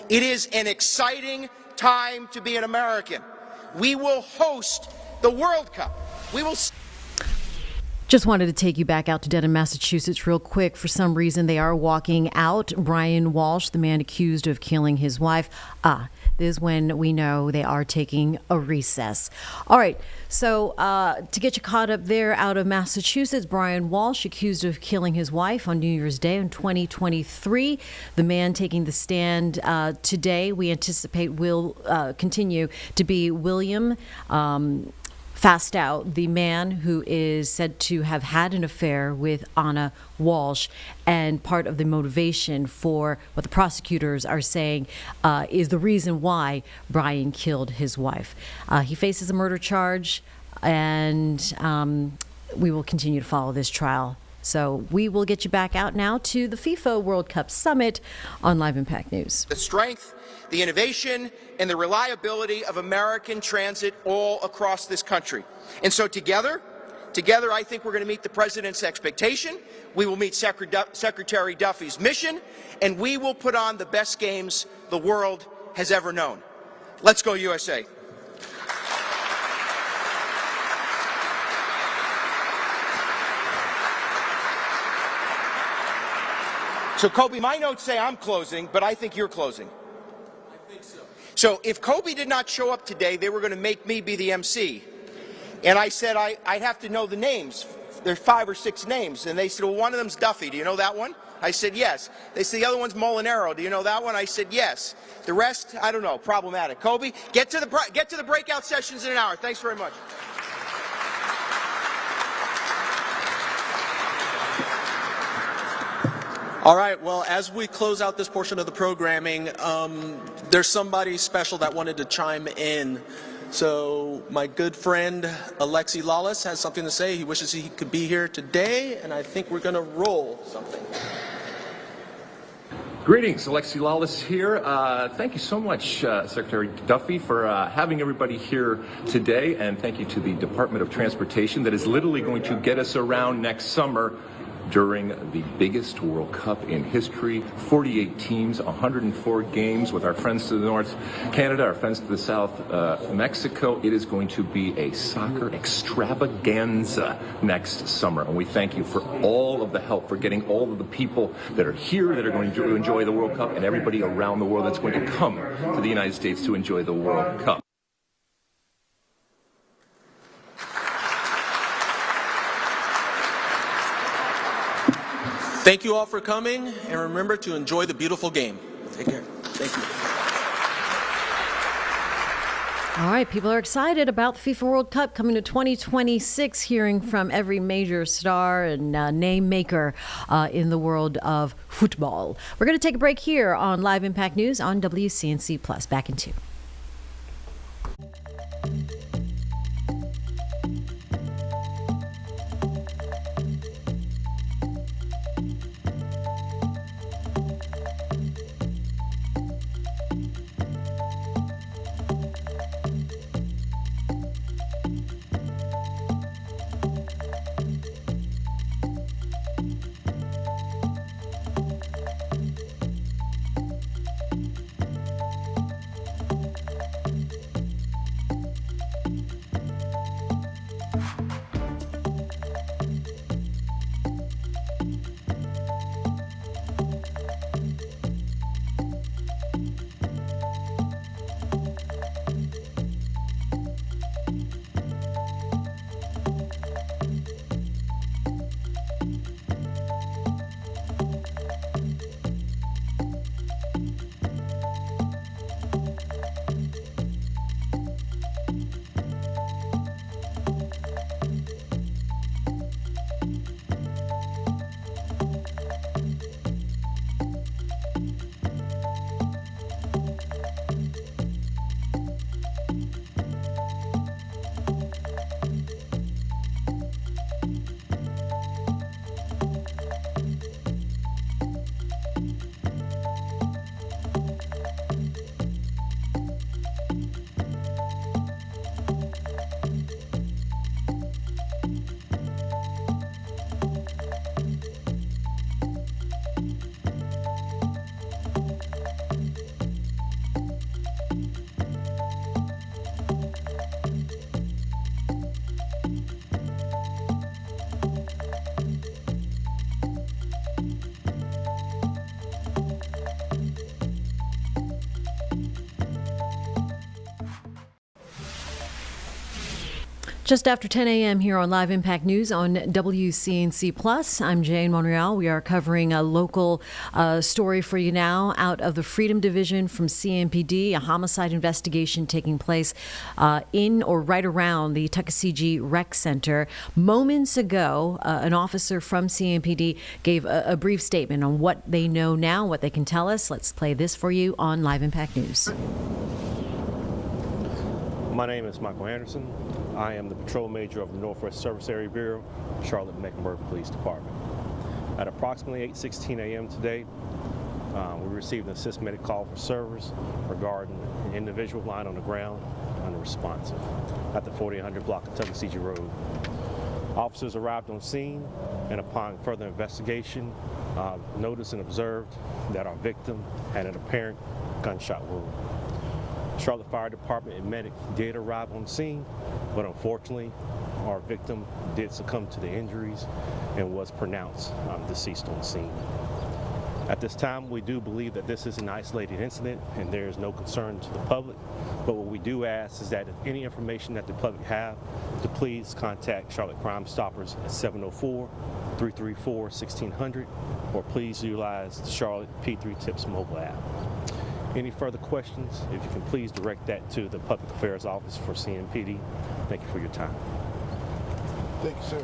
It is an exciting time to be an American. We will host the World Cup. We will. Just wanted to take you back out to Dedham, Massachusetts real quick. For some reason, they are walking out. Brian Walsh, the man accused of killing his wife. This is when we know they are taking a recess. All right, so to get you caught up there out of Massachusetts, Brian Walsh accused of killing his wife on New Year's Day in 2023. The man taking the stand today, we anticipate will continue to be William Fastow, the man who is said to have had an affair with Anna Walsh, and part of the motivation for what the prosecutors are saying is the reason why Brian killed his wife. He faces a murder charge, and we will continue to follow this trial. So we will get you back out now to the FIFA World Cup Summit on Live Impact News. The strength, the innovation, and the reliability of American transit all across this country. And so together, I think we're going to meet the President's expectation, we will meet Secretary Duffy's mission, and we will put on the best games the world has ever known. Let's go USA. So Kobe, my notes say I'm closing, but I think you're closing. I think so. So if Kobe did not show up today, they were going to make me be the MC. And I said I'd have to know the names. There's 5 or 6 names. And they said, well, one of them's Duffy. Do you know that one? I said, yes. They said, the other one's Molinaro. Do you know that one? I said, yes. The rest, I don't know. Problematic. Kobe, get to the breakout sessions in an hour. Thanks very much. All right, well, as we close out this portion of the programming, there's somebody special that wanted to chime in. So my good friend Alexi Lawless has something to say. He wishes he could be here today, and I think we're going to roll something. Greetings, Alexi Lawless here. Thank you so much, Secretary Duffy, for having everybody here today, and thank you to the Department of Transportation that is literally going to get us around next summer during the biggest World Cup in history. 48 teams, 104 games with our friends to the north, Canada, our friends to the south, Mexico. It is going to be a soccer extravaganza next summer. And we thank you for all of the help, for getting all of the people that are here that are going to enjoy the World Cup, and everybody around the world that's going to come to the United States to enjoy the World Cup. Thank you all for coming, and remember to enjoy the beautiful game. Take care. Thank you. All right, people are excited about the FIFA World Cup coming to 2026, hearing from every major star and name maker in the world of football. We're going to take a break here on Live Impact News on WCNC Plus. Back in 2. Just after 10 a.m. here on Live Impact News on WCNC Plus. I'm Jane Monreal. We are covering a local story for you now out of the Freedom Division from CMPD, a homicide investigation taking place in or right around the Tuckasegee Rec Center. Moments ago, an officer from CMPD gave a brief statement on what they know now, what they can tell us. Let's play this for you on Live Impact News. My name is Michael Anderson. I am the Patrol Major of the Northwest Service Area Bureau, Charlotte-Mecklenburg Police Department. At approximately 8:16 a.m. today, we received an assist medic call for service regarding an individual lying on the ground unresponsive at the 4800 block of Tuckasegee Road. Officers arrived on scene, and upon further investigation, noticed and observed that our victim had an apparent gunshot wound. Charlotte Fire Department and medic did arrive on scene, but unfortunately, our victim did succumb to the injuries and was pronounced deceased on scene. At this time, we do believe that this is an isolated incident and there is no concern to the public, but what we do ask is that if any information that the public have, to please contact Charlotte Crime Stoppers at 704-334-1600, or please utilize the Charlotte P3 Tips mobile app. Any further questions, if you can please direct that to the Public Affairs Office for CMPD. Thank you for your time. Thank you, sir.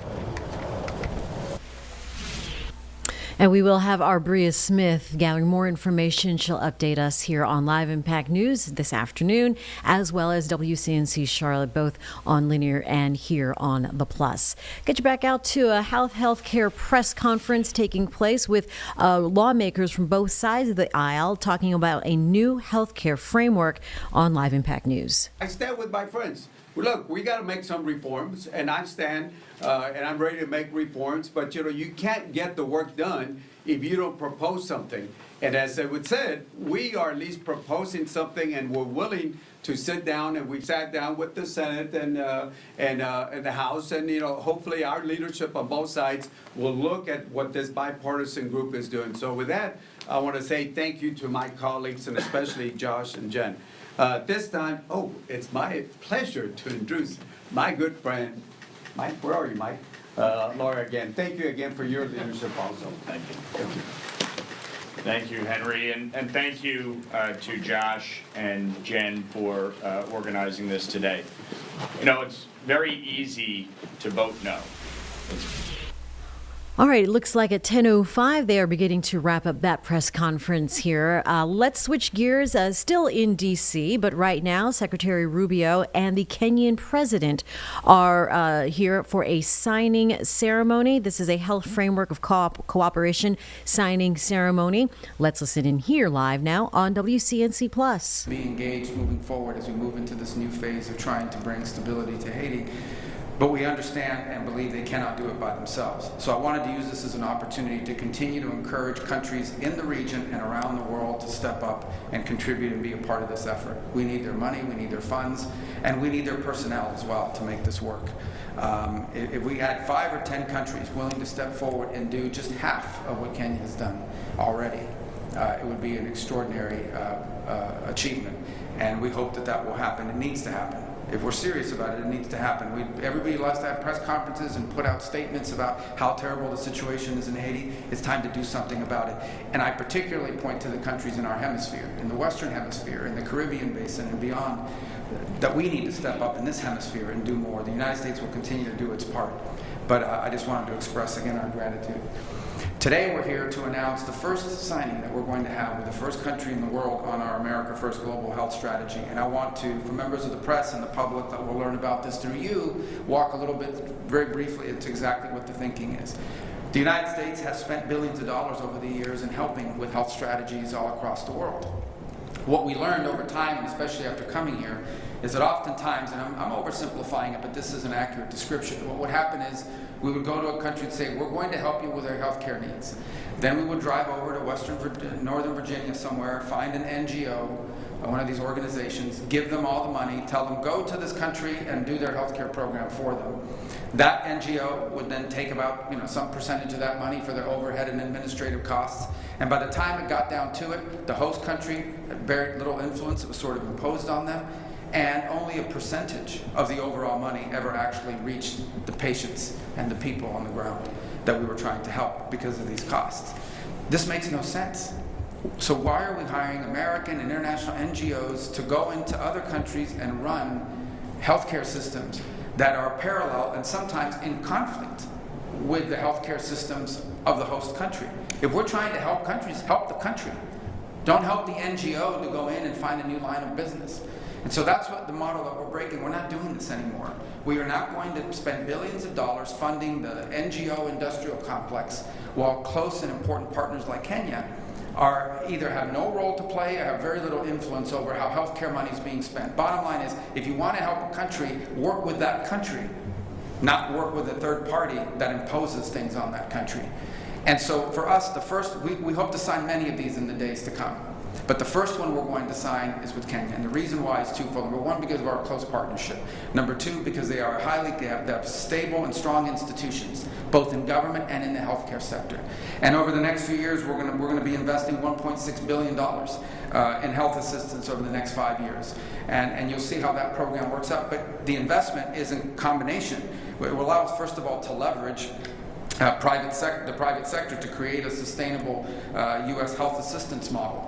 And we will have our Bria Smith gathering more information. She'll update us here on Live Impact News this afternoon, as well as WCNC Charlotte, both on linear and here on the Plus. Get you back out to a healthcare press conference taking place with lawmakers from both sides of the aisle talking about a new healthcare framework on Live Impact News. I stand with my friends. Look, we got to make some reforms, and I stand and I'm ready to make reforms, but you can't get the work done if you don't propose something. And as I would said, we are at least proposing something, and we're willing to sit down, and we've sat down with the Senate and the House, and hopefully our leadership on both sides will look at what this bipartisan group is doing. So with that, I want to say thank you to my colleagues, and especially Josh and Jen. This time, it's my pleasure to introduce my good friend, Mike. Where are you, Mike? Laura again. Thank you again for your leadership also. Thank you. Thank you, Henry, and thank you to Josh and Jen for organizing this today. It's very easy to vote no. All right, it looks like at 10:05 they are beginning to wrap up that press conference here. Let's switch gears, still in D.C., but right now Secretary Rubio and the Kenyan president are here for a signing ceremony. This is a health framework of cooperation signing ceremony. Let's listen in here live now on WCNC Plus. Be engaged moving forward as we move into this new phase of trying to bring stability to Haiti. But we understand and believe they cannot do it by themselves. So I wanted to use this as an opportunity to continue to encourage countries in the region and around the world to step up and contribute and be a part of this effort. We need their money, we need their funds, and we need their personnel as well to make this work. If we had 5 or 10 countries willing to step forward and do just half of what Kenya has done already, it would be an extraordinary achievement. And we hope that that will happen. It needs to happen. If we're serious about it, it needs to happen. Everybody likes to have press conferences and put out statements about how terrible the situation is in Haiti. It's time to do something about it. And I particularly point to the countries in our hemisphere, in the Western Hemisphere, in the Caribbean Basin and beyond, that we need to step up in this hemisphere and do more. The United States will continue to do its part. But I just wanted to express again our gratitude. Today we're here to announce the first signing that we're going to have with the first country in the world on our America First Global Health Strategy. And I want to, for members of the press and the public that will learn about this through you, walk a little bit, very briefly, into exactly what the thinking is. The United States has spent billions of dollars over the years in helping with health strategies all across the world. What we learned over time, and especially after coming here, is that oftentimes, and I'm oversimplifying it, but this is an accurate description, what would happen is we would go to a country and say, we're going to help you with our health care needs. Then we would drive over to Northern Virginia somewhere, find an NGO, one of these organizations, give them all the money, tell them go to this country and do their health care program for them. That NGO would then take about some percentage of that money for their overhead and administrative costs. And by the time it got down to it, the host country had very little influence. It was sort of imposed on them. and only a percentage of the overall money ever actually reached the patients and the people on the ground that we were trying to help because of these costs. This makes no sense. So why are we hiring American and international NGOs to go into other countries and run healthcare systems that are parallel and sometimes in conflict with the healthcare systems of the host country? If we're trying to help countries, help the country. Don't help the NGO to go in and find a new line of business. And so that's what the model that we're breaking. We're not doing this anymore. We are not going to spend billions of dollars funding the NGO industrial complex while close and important partners like Kenya are either have no role to play or have very little influence over how healthcare money is being spent. Bottom line is, if you want to help a country, work with that country, not work with a third party that imposes things on that country. And so for us, the first, we hope to sign many of these in the days to come. But the first one we're going to sign is with Kenya. And the reason why is twofold. Number one, because of our close partnership. Number two, because they have stable and strong institutions, both in government and in the healthcare sector. And over the next few years, we're going to be investing $1.6 billion in health assistance over the next 5 years. And you'll see how that program works out. But the investment is a combination. It will allow us, first of all, to leverage the private sector to create a sustainable U.S. health assistance model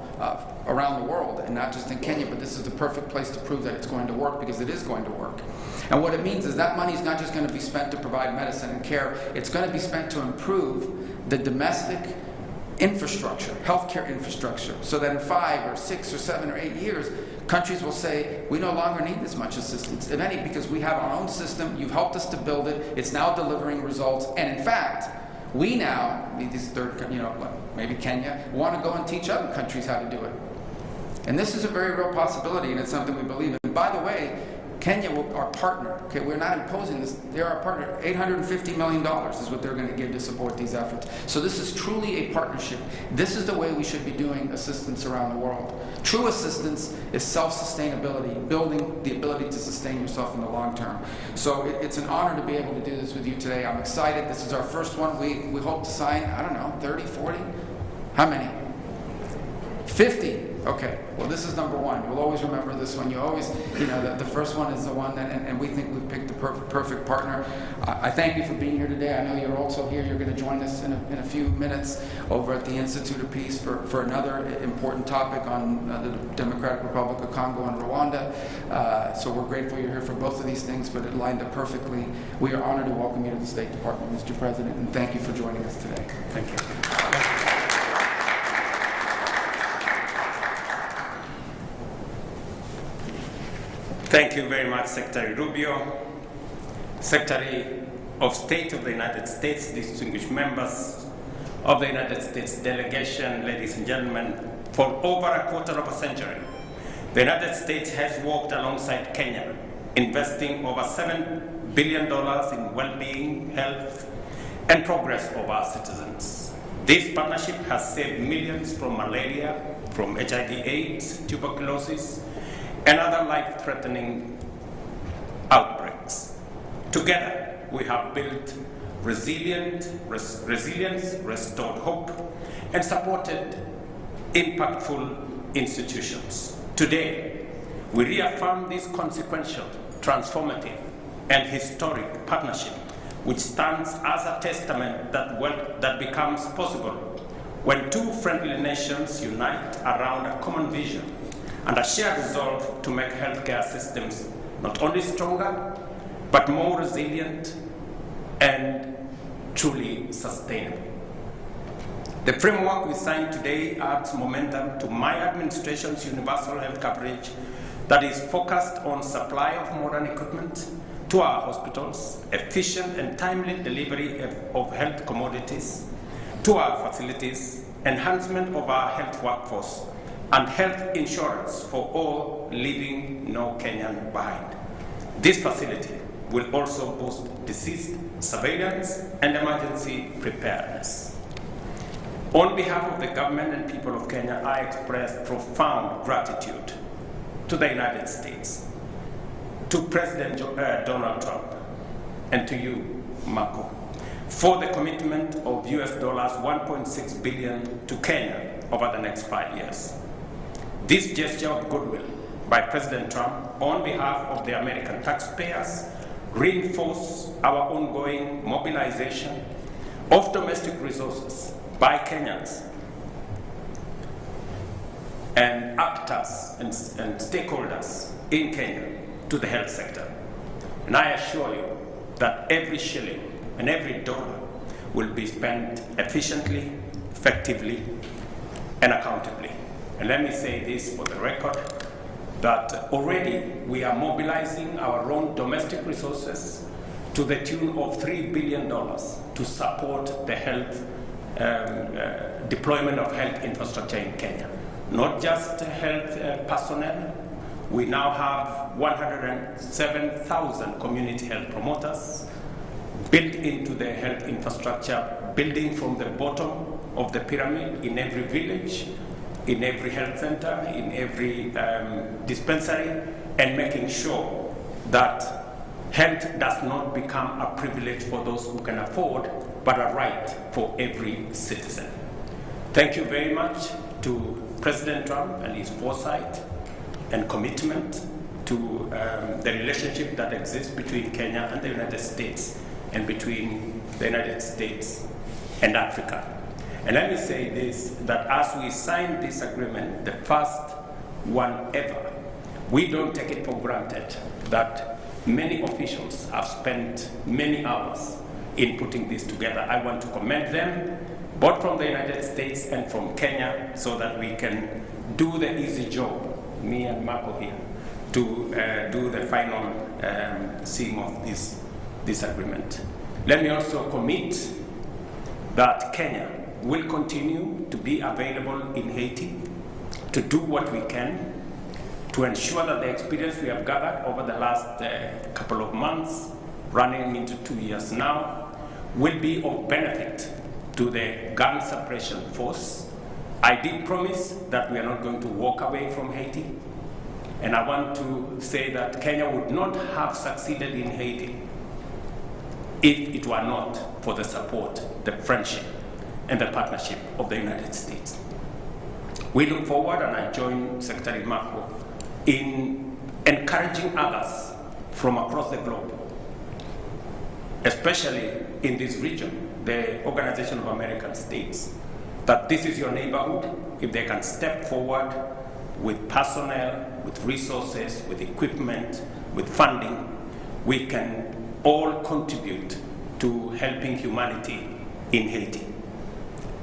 around the world, and not just in Kenya, but this is the perfect place to prove that it's going to work, because it is going to work. And what it means is that money is not just going to be spent to provide medicine and care, it's going to be spent to improve the domestic infrastructure, healthcare infrastructure, so that in 5 or 6 or 7 or 8 years, countries will say, we no longer need this much assistance, if any, because we have our own system, you've helped us to build it, it's now delivering results, and in fact, we now, these third, maybe Kenya, want to go and teach other countries how to do it. And this is a very real possibility, and it's something we believe in. And by the way, Kenya, our partner, okay, we're not imposing this, they're our partner. $850 million is what they're going to give to support these efforts. So this is truly a partnership. This is the way we should be doing assistance around the world. True assistance is self-sustainability, building the ability to sustain yourself in the long term. So it's an honor to be able to do this with you today. I'm excited. This is our first one. We hope to sign, 30, 40? How many? 50. Okay, well, this is number one. You'll always remember this one. You always, the first one is the one that, and we think we've picked the perfect partner. I thank you for being here today. I know you're also here. You're going to join us in a few minutes over at the Institute of Peace for another important topic on the Democratic Republic of Congo and Rwanda. So we're grateful you're here for both of these things, but it lined up perfectly. We are honored to welcome you to the State Department, Mr. President, and thank you for joining us today. Thank you. Thank you very much, Secretary Rubio, Secretary of State of the United States, distinguished members of the United States delegation, ladies and gentlemen. For over a quarter of a century, the United States has worked alongside Kenya, investing over $7 billion in well-being, health, and progress of our citizens. This partnership has saved millions from malaria, from HIV/AIDS, tuberculosis, and other life-threatening outbreaks. Together, we have built resilience, restored hope, and supported impactful institutions. Today, we reaffirm this consequential, transformative, and historic partnership, which stands as a testament that becomes possible when two friendly nations unite around a common vision and a shared resolve to make healthcare systems not only stronger, but more resilient and truly sustainable. The framework we signed today adds momentum to my administration's universal health coverage that is focused on supply of modern equipment to our hospitals, efficient and timely delivery of health commodities to our facilities, enhancement of our health workforce, and health insurance for all, leaving no Kenyan behind. This facility will also boost disease surveillance and emergency preparedness. On behalf of the government and people of Kenya, I express profound gratitude to the United States, to President Donald Trump, and to you, Marco, for the commitment of US $1.6 billion to Kenya over the next 5 years. This gesture of goodwill by President Trump on behalf of the American taxpayers reinforce our ongoing mobilization of domestic resources by Kenyans and actors and stakeholders in Kenya to the health sector. And I assure you that every shilling and every dollar will be spent efficiently, effectively, and accountably. And let me say this for the record, that already we are mobilizing our own domestic resources to the tune of $3 billion to support the health deployment of health infrastructure in Kenya. Not just health personnel, we now have 107,000 community health promoters built into the health infrastructure, building from the bottom of the pyramid in every village, in every health center, in every dispensary, and making sure that health does not become a privilege for those who can afford, but a right for every citizen. Thank you very much to President Trump and his foresight and commitment to the relationship that exists between Kenya and the United States and between the United States and Africa. And let me say this, that as we sign this agreement, the first one ever, we don't take it for granted that many officials have spent many hours in putting this together. I want to commend them, both from the United States and from Kenya, so that we can do the easy job, me and Marco here, to do the final seeing of this agreement. Let me also commit that Kenya will continue to be available in Haiti to do what we can to ensure that the experience we have gathered over the last couple of months, running into 2 years now, will be of benefit to the gun suppression force. I did promise that we are not going to walk away from Haiti, and I want to say that Kenya would not have succeeded in Haiti if it were not for the support, the friendship, and the partnership of the United States. We look forward, and I join Secretary Marco in encouraging others from across the globe, especially in this region, the Organization of American States, that this is your neighborhood. If they can step forward with personnel, with resources, with equipment, with funding, we can all contribute to helping humanity in Haiti.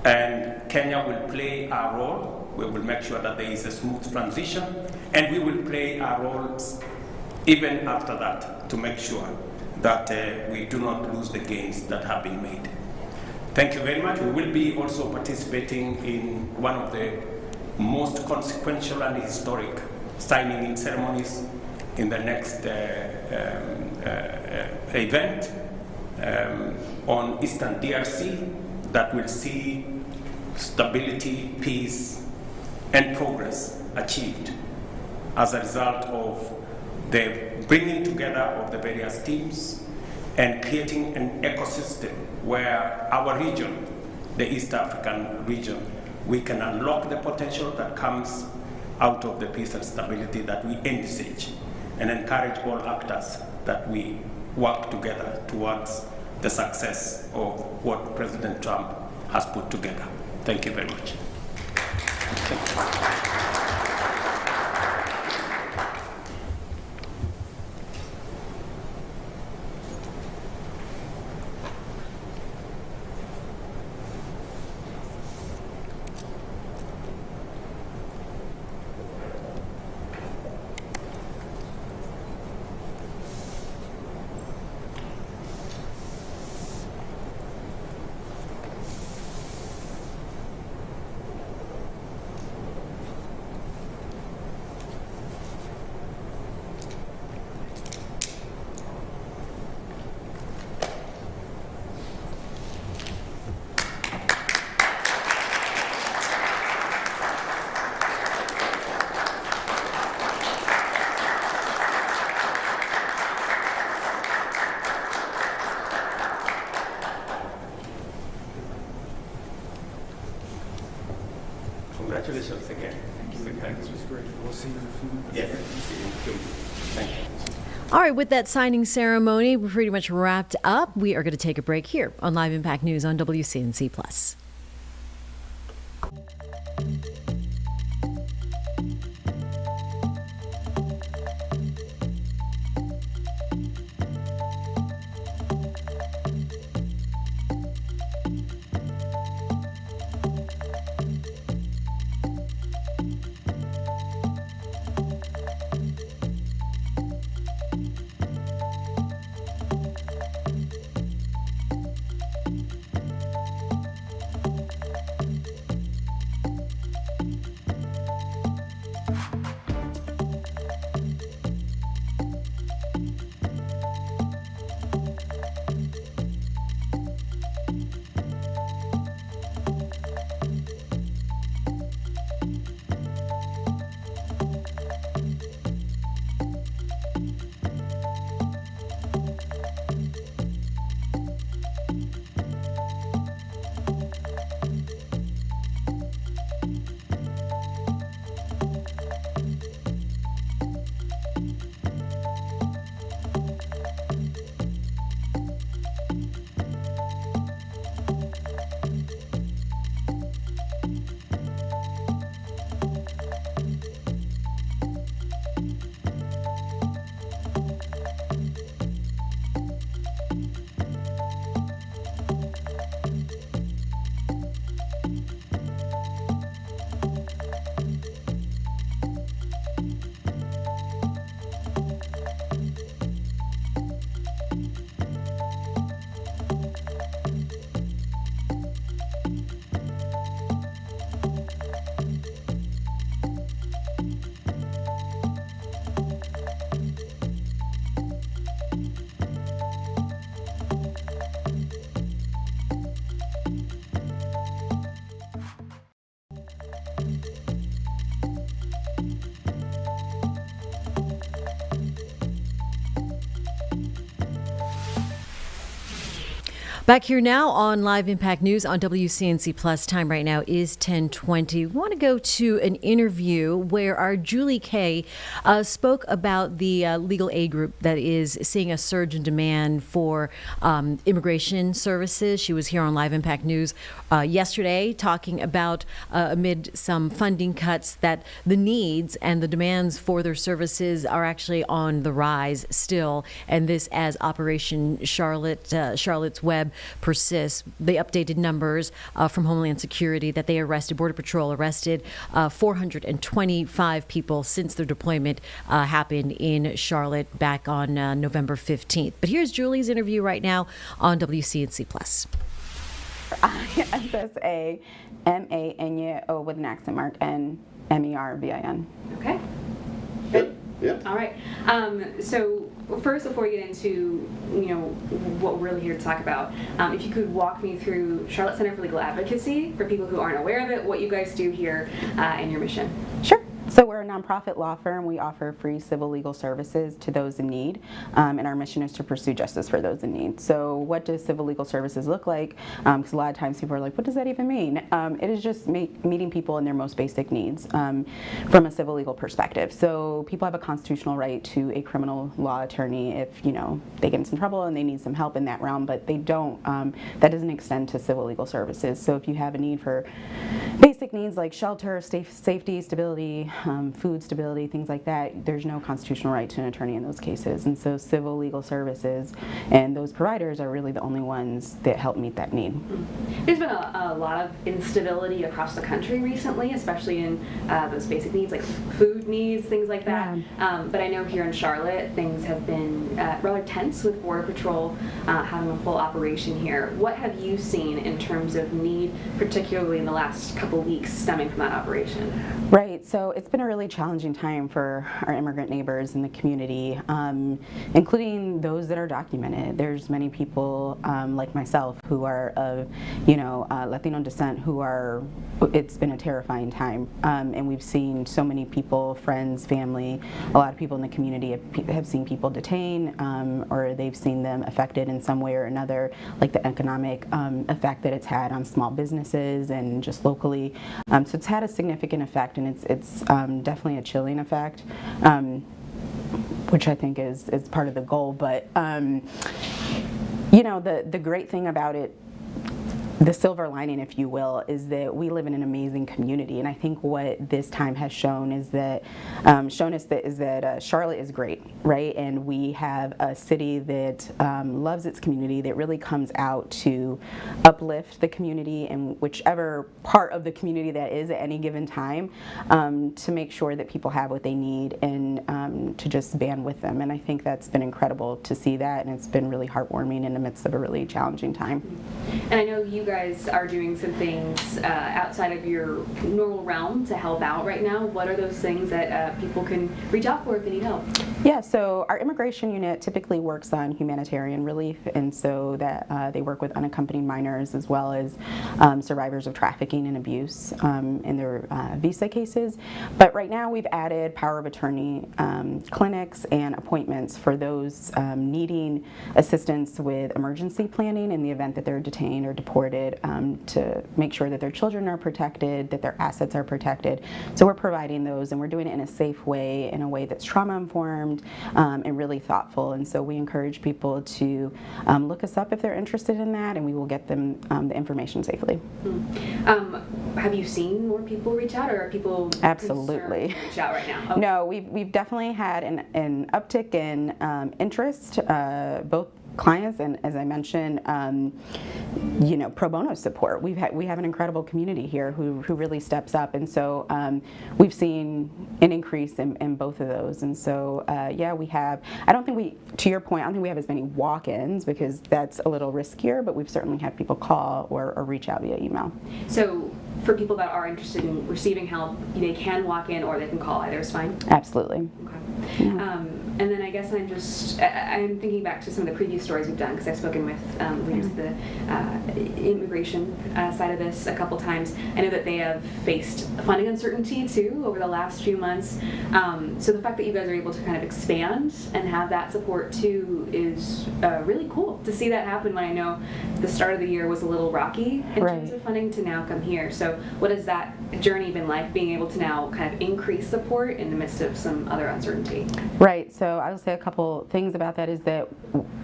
And Kenya will play our role. We will make sure that there is a smooth transition, and we will play our roles even after that to make sure that we do not lose the gains that have been made. Thank you very much. We will be also participating in one of the most consequential and historic signing-in ceremonies in the next event on Eastern DRC that will see stability, peace, and progress achieved as a result of the bringing together of the various teams and creating an ecosystem where our region, the East African region, we can unlock the potential that comes out of the peace and stability that we envisage, and encourage all actors that we work together towards the success of what President Trump has put together. Thank you very much. Thank you. All right, with that signing ceremony, we're pretty much wrapped up. We are going to take a break here on Live Impact News on WCNC Plus. Back here now on Live Impact News on WCNC Plus. Time right now is 10:20. We want to go to an interview where our Julie Kay spoke about the legal aid group that is seeing a surge in demand for immigration services. She was here on Live Impact News yesterday talking about amid some funding cuts that the needs and the demands for their services are actually on the rise still, and this as Operation Charlotte's Web persists. The updated numbers from Homeland Security that Border Patrol arrested 425 people since their deployment happened in Charlotte back on November 15th. But here's Julie's interview right now on WCNC Plus. ISSA MANYO with an accent mark and MERVIN. Okay. Good. Yeah. All right. So first, before we get into what we're really here to talk about, if you could walk me through Charlotte Center for Legal Advocacy for people who aren't aware of it, what you guys do here, and your mission. Sure. So we're a nonprofit law firm. We offer free civil legal services to those in need, and our mission is to pursue justice for those in need. So what does civil legal services look like? Because a lot of times people are like, what does that even mean? It is just meeting people in their most basic needs from a civil legal perspective. So people have a constitutional right to a criminal law attorney if they get in some trouble and they need some help in that realm, but they don't. That doesn't extend to civil legal services. So if you have a need for basic needs like shelter, safety, stability, food stability, things like that, there's no constitutional right to an attorney in those cases. And so civil legal services and those providers are really the only ones that help meet that need. There's been a lot of instability across the country recently, especially in those basic needs like food needs, things like that. Yeah. But I know here in Charlotte, things have been rather tense with Border Patrol having a full operation here. What have you seen in terms of need, particularly in the last couple weeks stemming from that operation? Right, so it's been a really challenging time for our immigrant neighbors in the community, including those that are documented. There's many people like myself who are of, Latino descent it's been a terrifying time. And we've seen so many people, friends, family, a lot of people in the community have seen people detained or they've seen them affected in some way or another, like the economic effect that it's had on small businesses and just locally. So it's had a significant effect, and it's definitely a chilling effect. which I think is part of the goal. But you know, the great thing about it, the silver lining, if you will, is that we live in an amazing community, and I think what this time has shown is that Charlotte is great, right? And we have a city that loves its community, that really comes out to uplift the community in whichever part of the community that is at any given time, to make sure that people have what they need and to just band with them. And I think that's been incredible to see that, and it's been really heartwarming in the midst of a really challenging time. And I know you guys are doing some things outside of your normal realm to help out right now. What are those things that people can reach out for if they need help? Yeah, so our immigration unit typically works on humanitarian relief, and so that they work with unaccompanied minors as well as survivors of trafficking and abuse in their visa cases. But right now we've added power of attorney clinics and appointments for those needing assistance with emergency planning in the event that they're detained or deported, to make sure that their children are protected, that their assets are protected. So we're providing those, and we're doing it in a safe way, in a way that's trauma-informed and really thoughtful. And so we encourage people to look us up if they're interested in that, and we will get them the information safely. Have you seen more people reach out, or are people Absolutely concerned to reach out right now? Okay. No, we've definitely had an uptick in interest, both clients and, as I mentioned, you know, pro bono support. We have an incredible community here who really steps up, and so we've seen an increase in both of those. And so yeah, we have. I don't think we, to your point, I don't think we have as many walk-ins because that's a little riskier. But we've certainly had people call or reach out via email. So for people that are interested in receiving help, they can walk in or they can call. Either is fine. Absolutely. Okay. Yeah. And then I guess I'm thinking back to some of the previous stories we've done, because I've spoken with leaders of the immigration side of this a couple times. I know that they have faced funding uncertainty too over the last few months. So the fact that you guys are able to kind of expand and have that support too is really cool to see that happen, when I know the start of the year was a little rocky in terms of funding to now come here. So what has that journey been like, being able to now kind of increase support in the midst of some other uncertainty? Right, so I will say a couple things about that is that,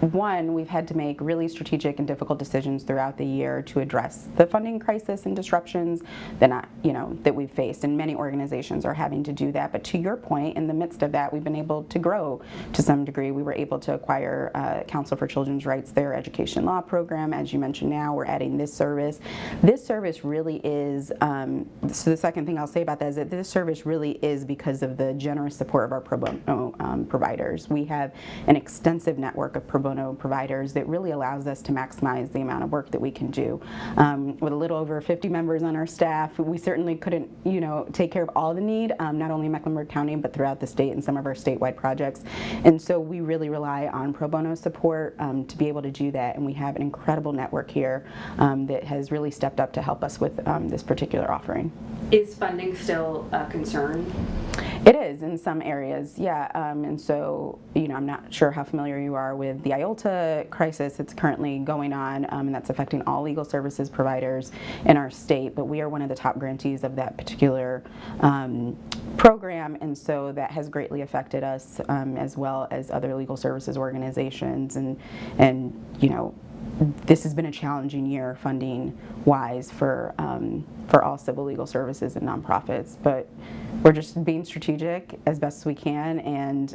one, we've had to make really strategic and difficult decisions throughout the year to address the funding crisis and disruptions that we've faced, and many organizations are having to do that. But to your point, in the midst of that, we've been able to grow to some degree. We were able to acquire Council for Children's Rights, their education law program. As you mentioned, now we're adding this service. This service really is, so the second thing I'll say about that is that this service really is because of the generous support of our pro bono providers. We have an extensive network of pro bono providers that really allows us to maximize the amount of work that we can do. With a little over 50 members on our staff, we certainly couldn't, take care of all the need, not only in Mecklenburg County, but throughout the state and some of our statewide projects. And so we really rely on pro bono support to be able to do that. And we have an incredible network here that has really stepped up to help us with this particular offering. Is funding still a concern? It is in some areas, yeah. And so, I'm not sure how familiar you are with the IOLTA crisis that's currently going on, and that's affecting all legal services providers in our state. But we are one of the top grantees of that particular program, and so that has greatly affected us, as well as other legal services organizations. And this has been a challenging year funding-wise for all civil legal services and nonprofits, but we're just being strategic as best as we can. And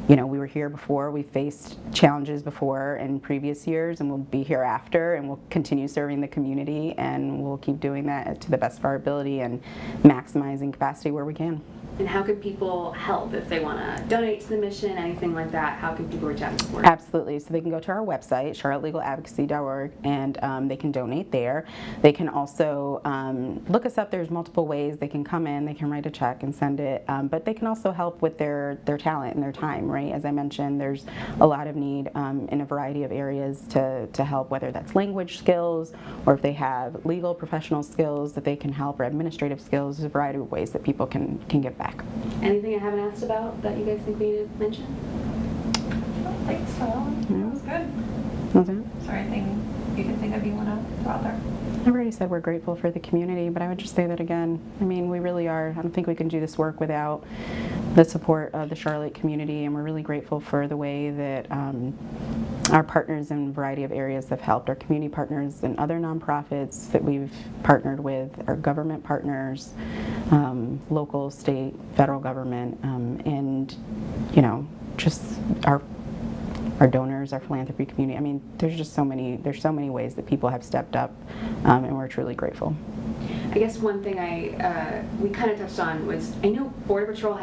we were here before. We faced challenges before in previous years, and we'll be here after, and we'll continue serving the community, and we'll keep doing that to the best of our ability and maximizing capacity where we can. And how can people help if they want to donate to the mission, anything like that? How can people reach out and support? Absolutely. So they can go to our website, charlottelegaladvocacy.org, and they can donate there. They can also look us up. There's multiple ways they can come in. They can write a check and send it, but they can also help with their talent and their time, right? As I mentioned, there's a lot of need in a variety of areas to help, whether that's language skills or if they have legal professional skills that they can help, or administrative skills. There's a variety of ways that people can give back. Anything I haven't asked about that you guys think we need to mention? I don't think so. That was good. That's it. Is there anything you can think of you want to throw out there? I've already said we're grateful for the community, but I would just say that again. I mean, we really are. I don't think we can do this work without the support of the Charlotte community, and we're really grateful for the way that our partners in a variety of areas have helped, our community partners and other nonprofits that we've partnered with, our government partners, local, state, federal government, and, you know, just our donors, our philanthropy community. I mean, there's so many ways that people have stepped up, and we're truly grateful. I guess one thing we kind of touched on was, I know Border Patrol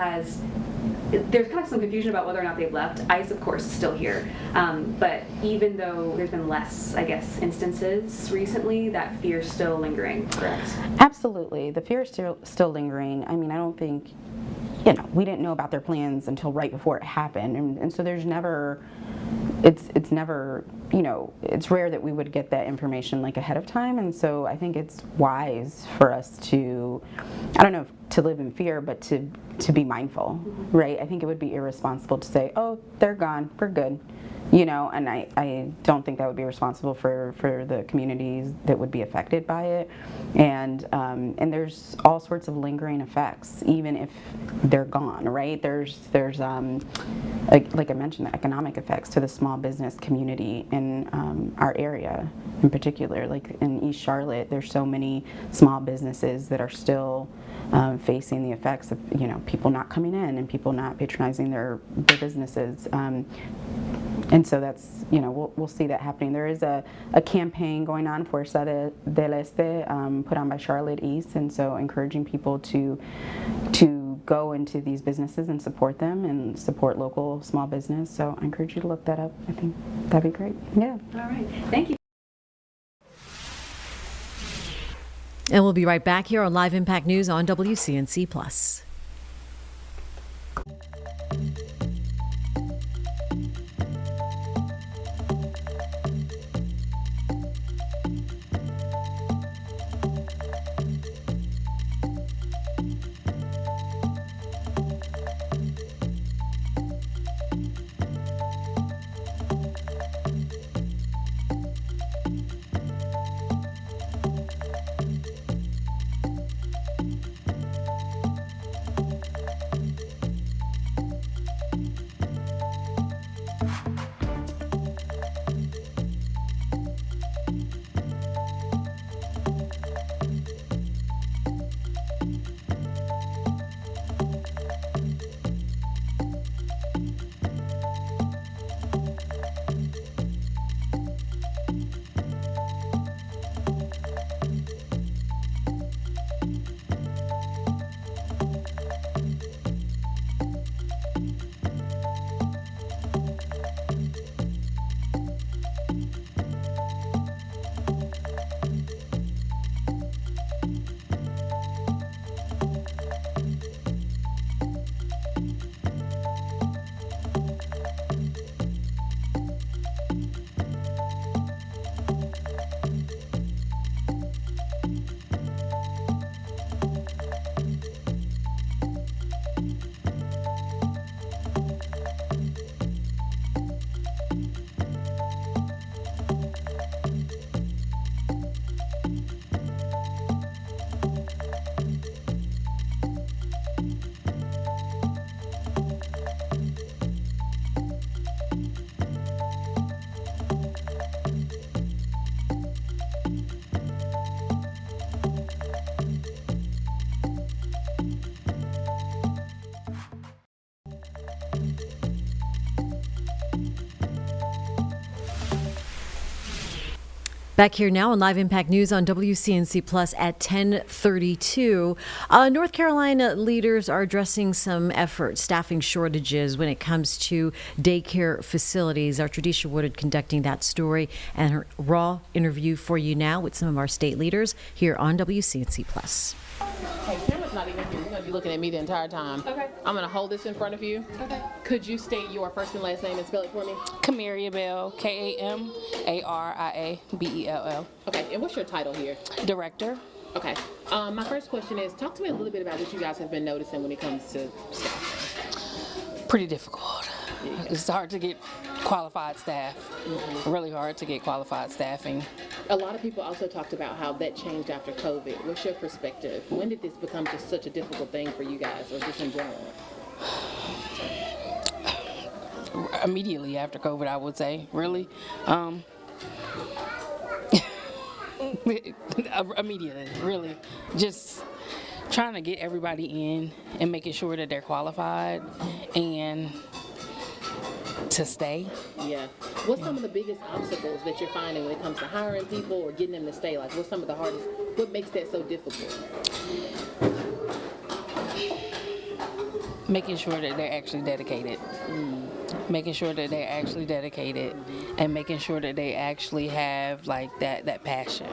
there's kind of some confusion about whether or not they've left. ICE, of course, is still here. But even though there's been less, I guess, instances recently, that fear's still lingering, correct? Absolutely. The fear is still lingering. I mean, I don't think, you know, we didn't know about their plans until right before it happened. And so there's never, it's never, you know, it's rare that we would get that information like ahead of time. And so I think it's wise for us to, I don't know, to live in fear, but to be mindful, right? I think it would be irresponsible to say, oh, they're gone, we're good. You know, and I don't think that would be responsible for the communities that would be affected by it. And there's all sorts of lingering effects, even if they're gone, right? There's like I mentioned, the economic effects to the small business community in our area in particular. Like in East Charlotte, there's so many small businesses that are still facing the effects of, you know, people not coming in and people not patronizing their businesses. And so that's, you know, we'll see that happening. There is a campaign going on, Fuerza del Este, put on by Charlotte East, and so encouraging people to go into these businesses and support them and support local small business. So I encourage you to look that up. I think that'd be great. Yeah. All right. Thank you. And we'll be right back here on Live Impact News on WCNC Plus. Back here now on Live Impact News on WCNC Plus at 10:32. North Carolina leaders are addressing some efforts, staffing shortages when it comes to daycare facilities. Our Tradisha Woodard conducting that story and her raw interview for you now with some of our state leaders here on WCNC Plus. Hey, Tamara's not even here. You're going to be looking at me the entire time. Okay. I'm going to hold this in front of you. Okay. Could you state your first and last name and spell it for me? Kamaria Bell, K-A-M-A-R-I-A-B-E-L-L. Okay, and what's your title here? Director. Okay. My first question is, talk to me a little bit about what you guys have been noticing when it comes to staff. Pretty difficult. It's hard to get qualified staff. Really hard to get qualified staffing. A lot of people also talked about how that changed after COVID. What's your perspective? When did this become just such a difficult thing for you guys, or just in general? Immediately after COVID, I would say, really. Immediately, really. Just trying to get everybody in and making sure that they're qualified and to stay. Yeah. What's some of the biggest obstacles that you're finding when it comes to hiring people or getting them to stay? Like, what's some of the hardest, what makes that so difficult? Making sure that they're actually dedicated. Making sure that they're actually dedicated and making sure that they actually have like that passion.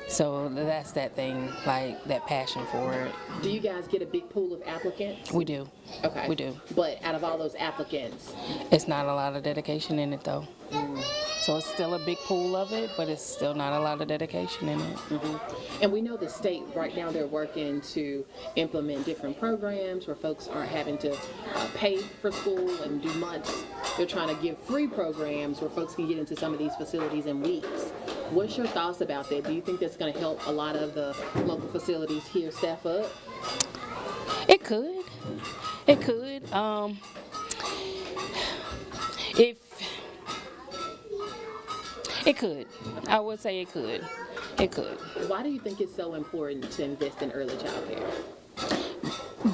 So that's that thing, like that passion for it. Do you guys get a big pool of applicants? We do. Okay. We do. But out of all those applicants? It's not a lot of dedication in it though. So it's still a big pool of it, but it's still not a lot of dedication in it. And we know the state right now, they're working to implement different programs where folks aren't having to pay for school and do months. They're trying to give free programs where folks can get into some of these facilities in weeks. What's your thoughts about that? Do you think that's going to help a lot of the local facilities here staff up? It could. It could. If it could. I would say it could. It could. Why do you think it's so important to invest in early child care?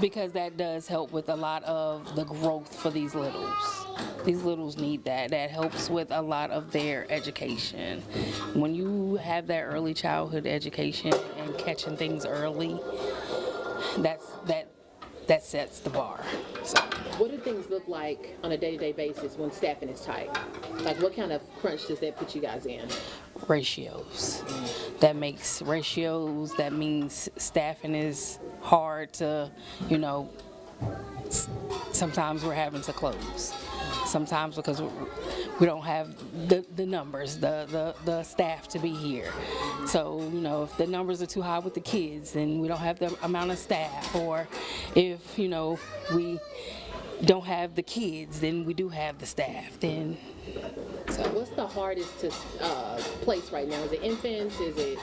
Because that does help with a lot of the growth for these littles. These littles need that. That helps with a lot of their education. When you have that early childhood education and catching things early, that sets the bar. So. What do things look like on a day-to-day basis when staffing is tight? Like, what kind of crunch does that put you guys in? Ratios. That makes ratios. That means staffing is hard to, sometimes we're having to close. Sometimes because we don't have the numbers, the staff to be here. So, if the numbers are too high with the kids, then we don't have the amount of staff. Or if, we don't have the kids, then we do have the staff. Then. So what's the hardest to place right now? Is it infants? Is it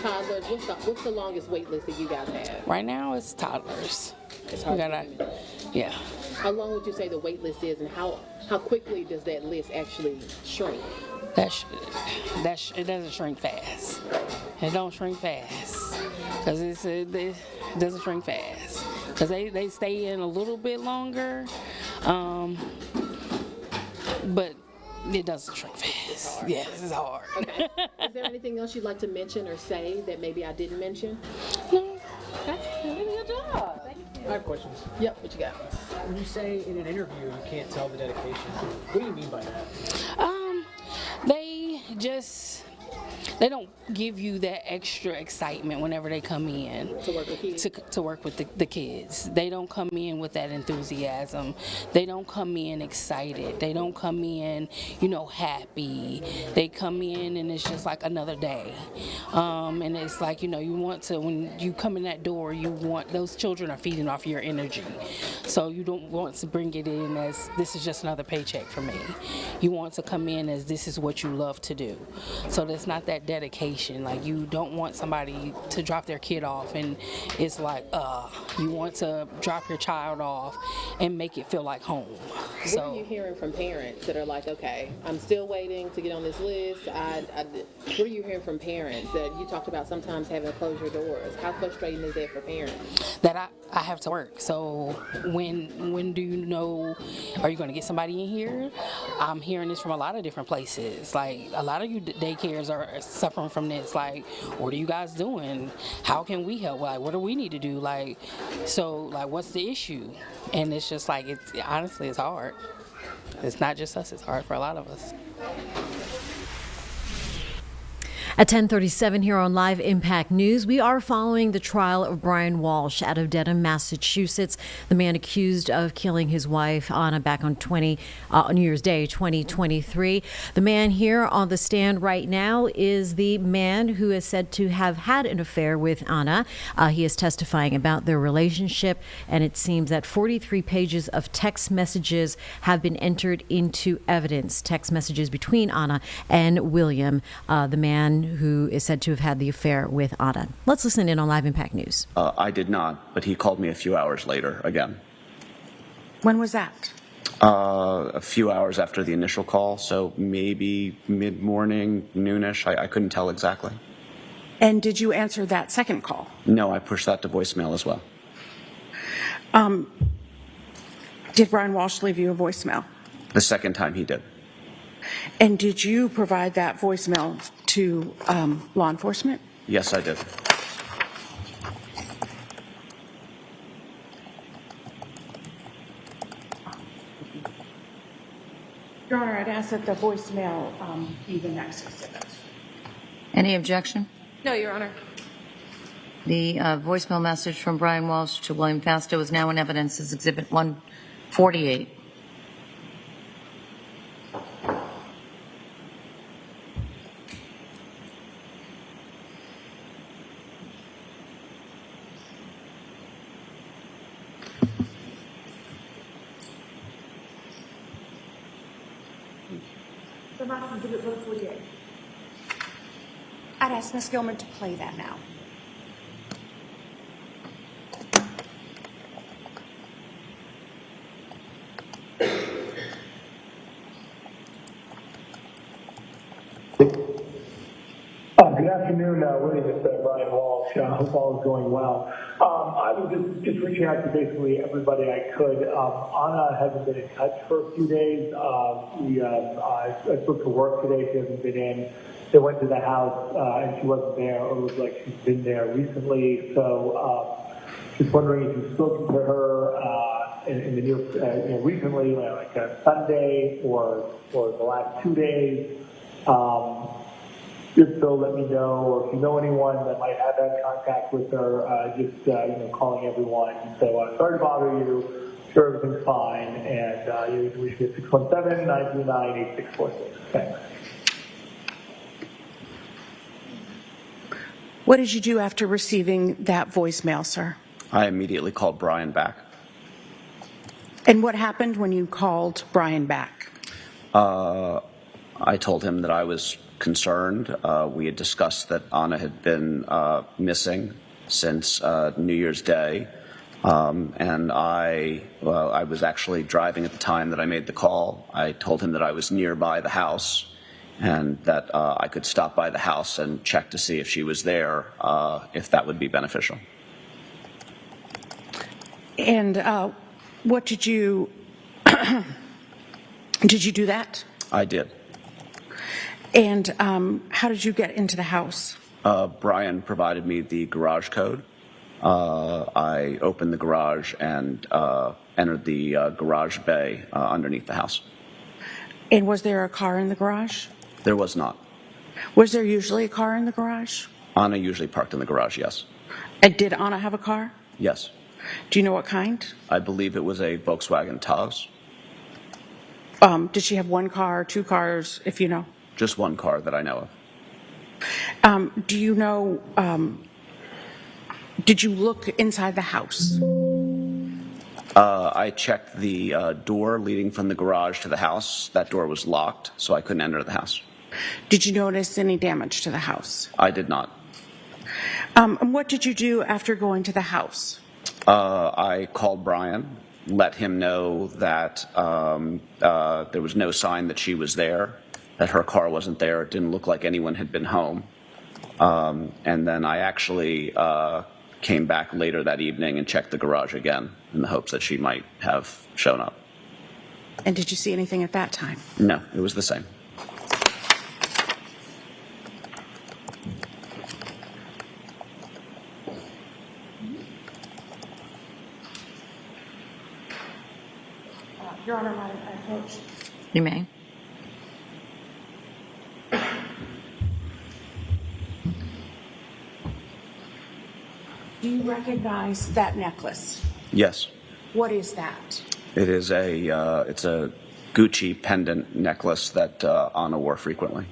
toddlers? What's the longest wait list that you guys have? Right now it's toddlers. It's hard. Yeah. How long would you say the wait list is, and how quickly does that list actually shrink? It doesn't shrink fast. It don't shrink fast because it doesn't shrink fast because they stay in a little bit longer, but it doesn't shrink fast. Yes, it's hard. Okay. Is there anything else you'd like to mention or say that maybe I didn't mention? No. Okay. You did a good job. Thank you. I have questions. Yep. What you got? When you say in an interview you can't tell the dedication, what do you mean by that? They don't give you that extra excitement whenever they come in to work with kids. To work with the kids. They don't come in with that enthusiasm. They don't come in excited. They don't come in, happy. They come in and it's just like another day. And it's like, you want to, when you come in that door, those children are feeding off your energy. So you don't want to bring it in as this is just another paycheck for me. You want to come in as this is what you love to do. So that's not that dedication. Like, you don't want somebody to drop their kid off and it's like, you want to drop your child off and make it feel like home. What are you hearing from parents that are like, okay, I'm still waiting to get on this list? What are you hearing from parents that you talked about sometimes having to close your doors? How frustrating is that for parents? That I have to work. So when do you know, are you going to get somebody in here? I'm hearing this from a lot of different places. Like, a lot of you daycares are suffering from this. Like, what are you guys doing? How can we help? Like, what do we need to do? Like, what's the issue? And it's just like, honestly, it's hard. It's not just us, it's hard for a lot of us. At 10:37 here on Live Impact News, we are following the trial of Brian Walsh out of Dedham, Massachusetts, the man accused of killing his wife Anna back on New Year's Day 2023. The man here on the stand right now is the man who is said to have had an affair with Anna. He is testifying about their relationship, and it seems that 43 pages of text messages have been entered into evidence. Text messages between Anna and William, the man who is said to have had the affair with Anna. Let's listen in on Live Impact News. I did not, but he called me a few hours later again. When was that? A few hours after the initial call, so maybe mid-morning, noonish. I couldn't tell exactly. And did you answer that second call? No, I pushed that to voicemail as well. Did Brian Walsh leave you a voicemail? The second time he did. And did you provide that voicemail to law enforcement? Yes, I did. Your Honor, I'd ask that the voicemail be the next exhibit. Any objection? No, Your Honor. The voicemail message from Brian Walsh to William Fastow is now in evidence as Exhibit 148. Exhibit 148. I'd ask Ms. Gilman to play that now. Good afternoon, William. It's Brian Walsh. I hope all is going well. I was just reaching out to basically everybody I could. Anna hasn't been in touch for a few days. I spoke to work today. She hasn't been in. They went to the house and she wasn't there, or it was like she's been there recently. So just wondering if you've spoken to her in the near, recently, like Sunday or the last 2 days. If so, let me know, or if you know anyone that might have had contact with her, calling everyone. So sorry to bother you. Sure, everything's fine, and you can reach me at 617-929-8646. Thanks. What did you do after receiving that voicemail, sir? I immediately called Brian back. And what happened when you called Brian back? I told him that I was concerned. We had discussed that Anna had been missing since New Year's Day. And I was actually driving at the time that I made the call. I told him that I was nearby the house and that I could stop by the house and check to see if she was there, if that would be beneficial. And what did you, did you do that? I did. And how did you get into the house? Brian provided me the garage code. I opened the garage and entered the garage bay underneath the house. And was there a car in the garage? There was not. Was there usually a car in the garage? Anna usually parked in the garage, yes. And did Anna have a car? Yes. Do you know what kind? I believe it was a Volkswagen Taos. Did she have one car, two cars, if you know? Just one car that I know of. Do you know, did you look inside the house? I checked the door leading from the garage to the house. That door was locked, so I couldn't enter the house. Did you notice any damage to the house? I did not. And what did you do after going to the house? I called Brian, let him know that there was no sign that she was there, that her car wasn't there. It didn't look like anyone had been home. And then I actually came back later that evening and checked the garage again in the hopes that she might have shown up. And did you see anything at that time? No, it was the same. Your Honor, I approach. You may. Do you recognize that necklace? Yes. What is that? It is it's a Gucci pendant necklace that Anna wore frequently.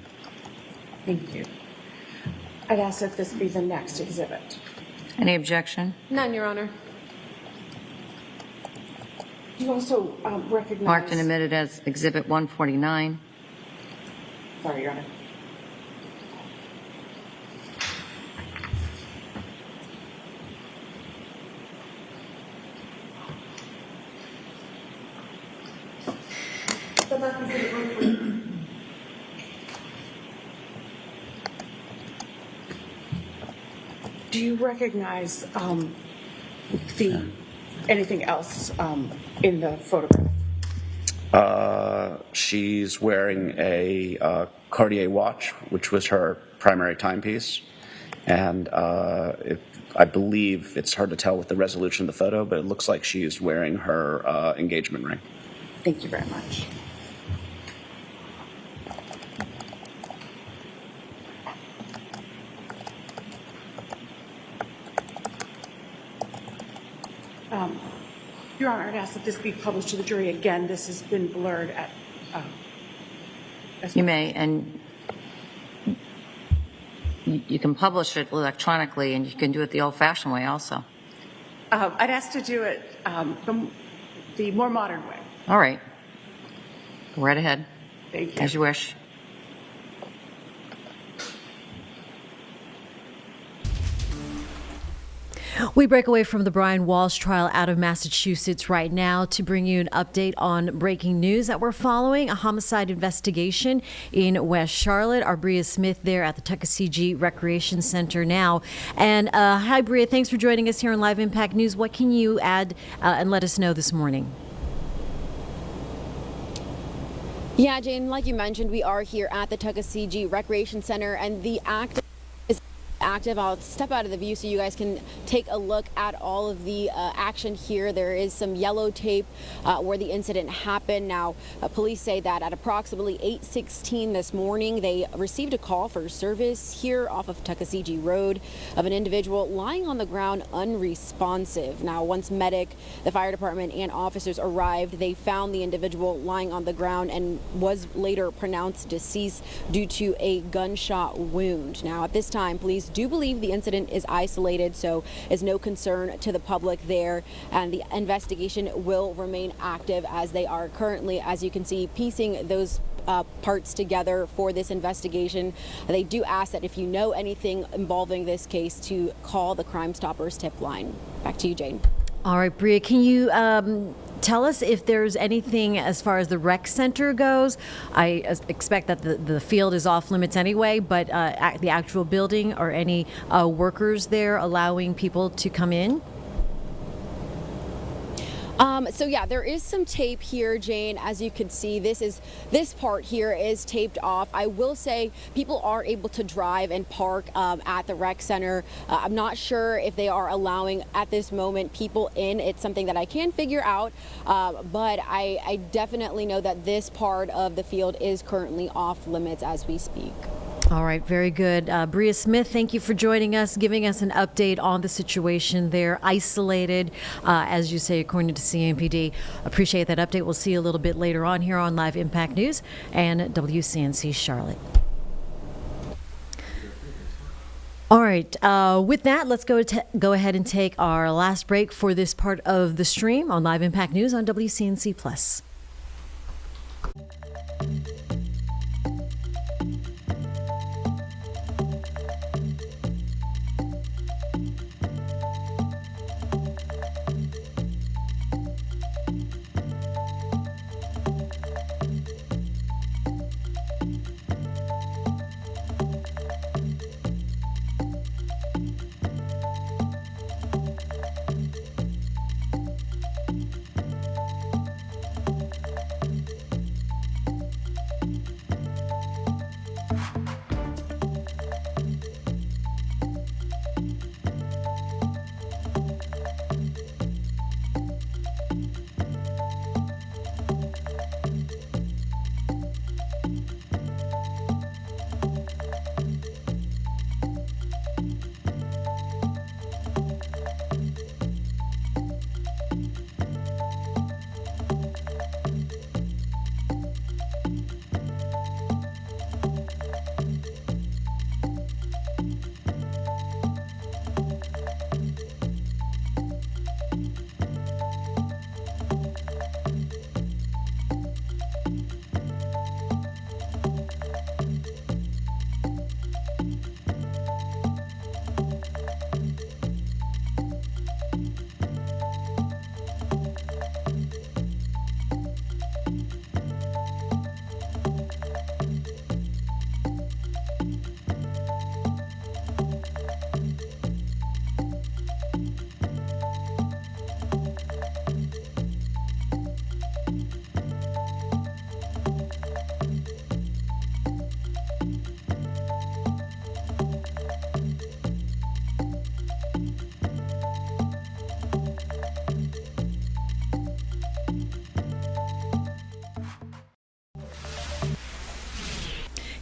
Thank you. I'd ask that this be the next exhibit. Any objection? None, Your Honor. Do you also recognize... Marked and admitted as Exhibit 149. Sorry, Your Honor. Do you recognize anything else in the photograph? She's wearing a Cartier watch, which was her primary timepiece. And I believe it's hard to tell with the resolution of the photo, but it looks like she's wearing her engagement ring. Thank you very much. Your Honor, I'd ask that this be published to the jury. Again, this has been blurred at... You may, and you can publish it electronically, and you can do it the old-fashioned way also. I'd ask to do it the more modern way. All right. Go right ahead. Thank you. As you wish. We break away from the Brian Walsh trial out of Massachusetts right now to bring you an update on breaking news that we're following. A homicide investigation in West Charlotte. Our Bria Smith there at the Tuckasegee Recreation Center now. And hi, Bria. Thanks for joining us here on Live Impact News. What can you add and let us know this morning? Yeah, Jane, like you mentioned, we are here at the Tuckasegee Recreation Center, and the act is active. I'll step out of the view so you guys can take a look at all of the action here. There is some yellow tape where the incident happened. Now, police say that at approximately 8:16 this morning, they received a call for service here off of Tuckasegee Road of an individual lying on the ground unresponsive. Now, once medic, the fire department, and officers arrived, they found the individual lying on the ground and was later pronounced deceased due to a gunshot wound. Now, at this time, police do believe the incident is isolated, so is no concern to the public there, and the investigation will remain active as they are currently, as you can see, piecing those parts together for this investigation. They do ask that if you know anything involving this case to call the Crime Stoppers tip line. Back to you, Jane. All right, Bria, can you tell us if there's anything as far as the rec center goes? I expect that the field is off limits anyway, but the actual building or any workers there allowing people to come in? So yeah, there is some tape here, Jane. As you can see, this part here is taped off. I will say people are able to drive and park at the rec center. I'm not sure if they are allowing at this moment people in. It's something that I can figure out, but I definitely know that this part of the field is currently off limits as we speak. All right, very good. Bria Smith, thank you for joining us, giving us an update on the situation there, isolated, as you say, according to CMPD. Appreciate that update. We'll see you a little bit later on here on Live Impact News and WCNC Charlotte. All right, with that, let's go ahead and take our last break for this part of the stream on Live Impact News on WCNC Plus.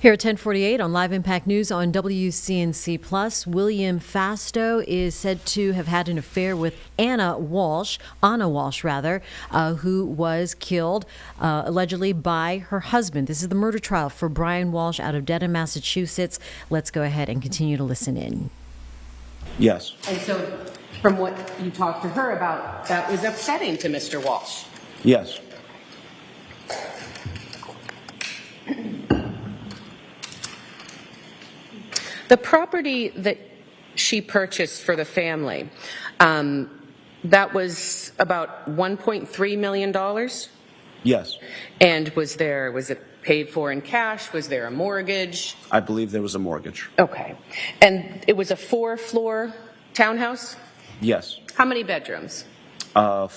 Here at 1048 on Live Impact News on WCNC Plus, William Fasto is said to have had an affair with Anna Walsh, who was killed allegedly by her husband. This is the murder trial for Brian Walsh out of Dedham, Massachusetts. Let's go ahead and continue to listen in. Yes. And so, from what you talked to her about, that was upsetting to Mr. Walsh. Yes. The property that she purchased for the family, that was about $1.3 million? Yes. And was it paid for in cash? Was there a mortgage? I believe there was a mortgage. Okay. And it was a 4-floor townhouse? Yes. How many bedrooms? 4.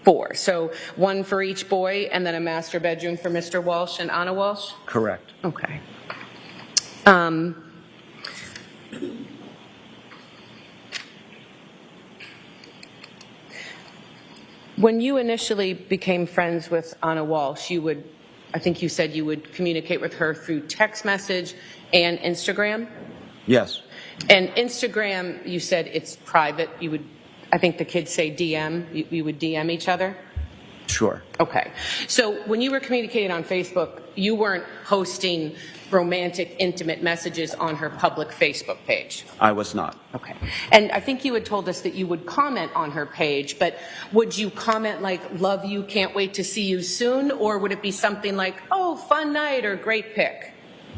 4. So one for each boy and then a master bedroom for Mr. Walsh and Anna Walsh? Correct. Okay. When you initially became friends with Anna Walsh, I think you said you would communicate with her through text message and Instagram? Yes. And Instagram, you said it's private. I think the kids say DM. You would DM each other? Sure. Okay. So when you were communicating on Facebook, you weren't posting romantic, intimate messages on her public Facebook page? I was not. Okay. And I think you had told us that you would comment on her page, but would you comment like, love you, can't wait to see you soon? Or would it be something like, oh, fun night or great pic?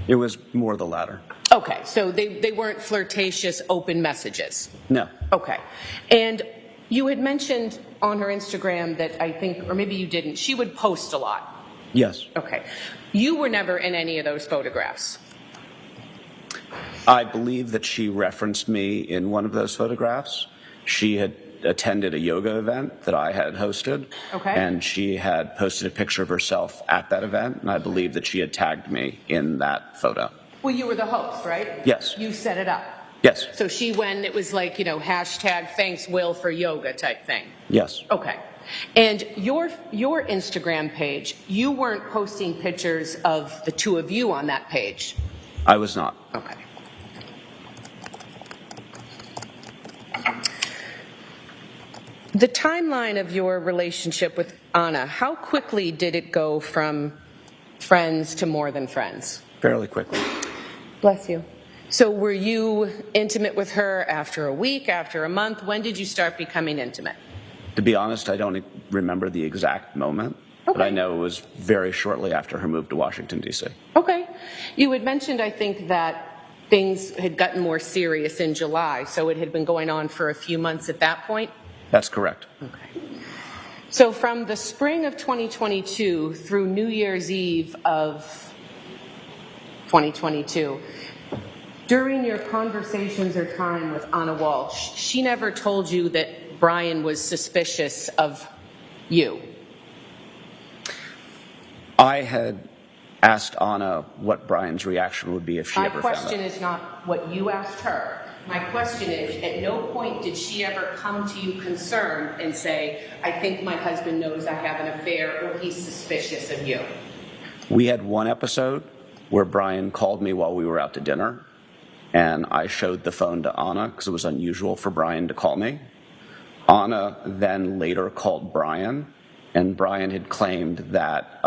It was more the latter. Okay. So they weren't flirtatious, open messages? No. Okay. And you had mentioned on her Instagram that I think, or maybe you didn't, she would post a lot. Yes. Okay. You were never in any of those photographs? I believe that she referenced me in one of those photographs. She had attended a yoga event that I had hosted. Okay. And she had posted a picture of herself at that event, and I believe that she had tagged me in that photo. Well, you were the host, right? Yes. You set it up. Yes. So she went, it was like, hashtag thanks Will for yoga type thing. Yes. Okay. And your Instagram page, you weren't posting pictures of the two of you on that page? I was not. Okay. The timeline of your relationship with Anna, how quickly did it go from friends to more than friends? Fairly quickly. Bless you. So were you intimate with her after a week, after a month? When did you start becoming intimate? To be honest, I don't remember the exact moment, but I know it was very shortly after her move to Washington, D.C. Okay. You had mentioned, I think, that things had gotten more serious in July, so it had been going on for a few months at that point? That's correct. Okay. So from the spring of 2022 through New Year's Eve of 2022, during your conversations or time with Anna Walsh, she never told you that Brian was suspicious of you? I had asked Anna what Brian's reaction would be if she ever found out. My question is not what you asked her. My question is, at no point did she ever come to you concerned and say, I think my husband knows I have an affair or he's suspicious of you? We had one episode where Brian called me while we were out to dinner, and I showed the phone to Anna because it was unusual for Brian to call me. Anna then later called Brian, and Brian had claimed that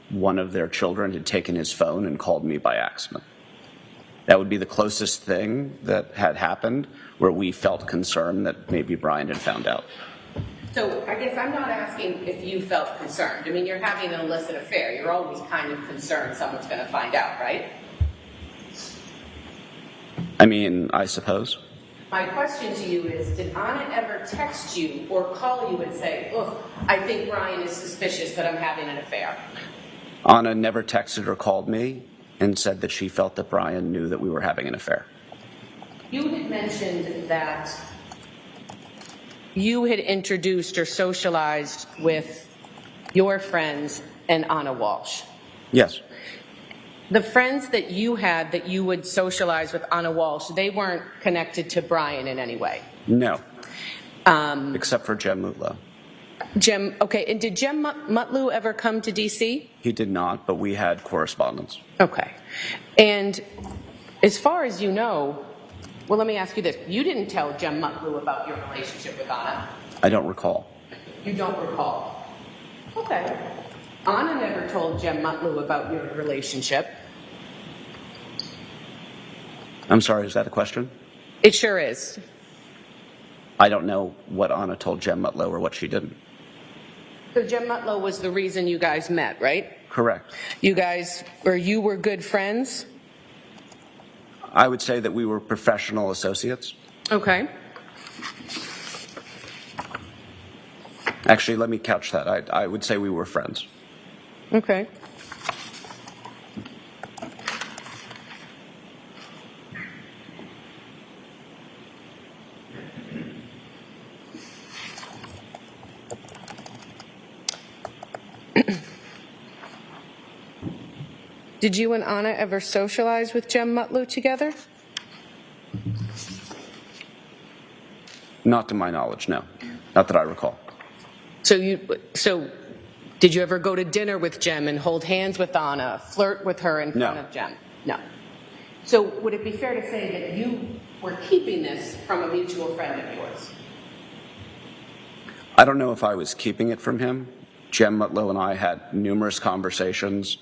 one of their children had taken his phone and called me by accident. That would be the closest thing that had happened where we felt concerned that maybe Brian had found out. So I guess I'm not asking if you felt concerned. I mean, you're having an illicit affair. You're always kind of concerned someone's going to find out, right? I mean, I suppose. My question to you is, did Anna ever text you or call you and say, ugh, I think Brian is suspicious that I'm having an affair? Anna never texted or called me and said that she felt that Brian knew that we were having an affair. You had mentioned that you had introduced or socialized with your friends and Anna Walsh. Yes. The friends that you had that you would socialize with Anna Walsh, they weren't connected to Brian in any way? No. Except for Jen Mutlow. Jem, okay, and did Jem Mutlu ever come to D.C.? He did not, but we had correspondence. Okay. And as far as you know, well, let me ask you this. You didn't tell Jem Mutlu about your relationship with Anna? I don't recall. You don't recall? Okay. Anna never told Jem Mutlu about your relationship. I'm sorry, is that a question? It sure is. I don't know what Anna told Jem Mutlu or what she didn't. So Jem Mutlu was the reason you guys met, right? Correct. You guys, or you were good friends? I would say that we were professional associates. Okay. Actually, let me couch that. I would say we were friends. Okay. Did you and Anna ever socialize with Jem Mutlu together? Not to my knowledge, no. Not that I recall. So did you ever go to dinner with Jem and hold hands with Anna, flirt with her in front of Jem? No. So would it be fair to say that you were keeping this from a mutual friend of yours? I don't know if I was keeping it from him. Jem Mutlu and I had numerous conversations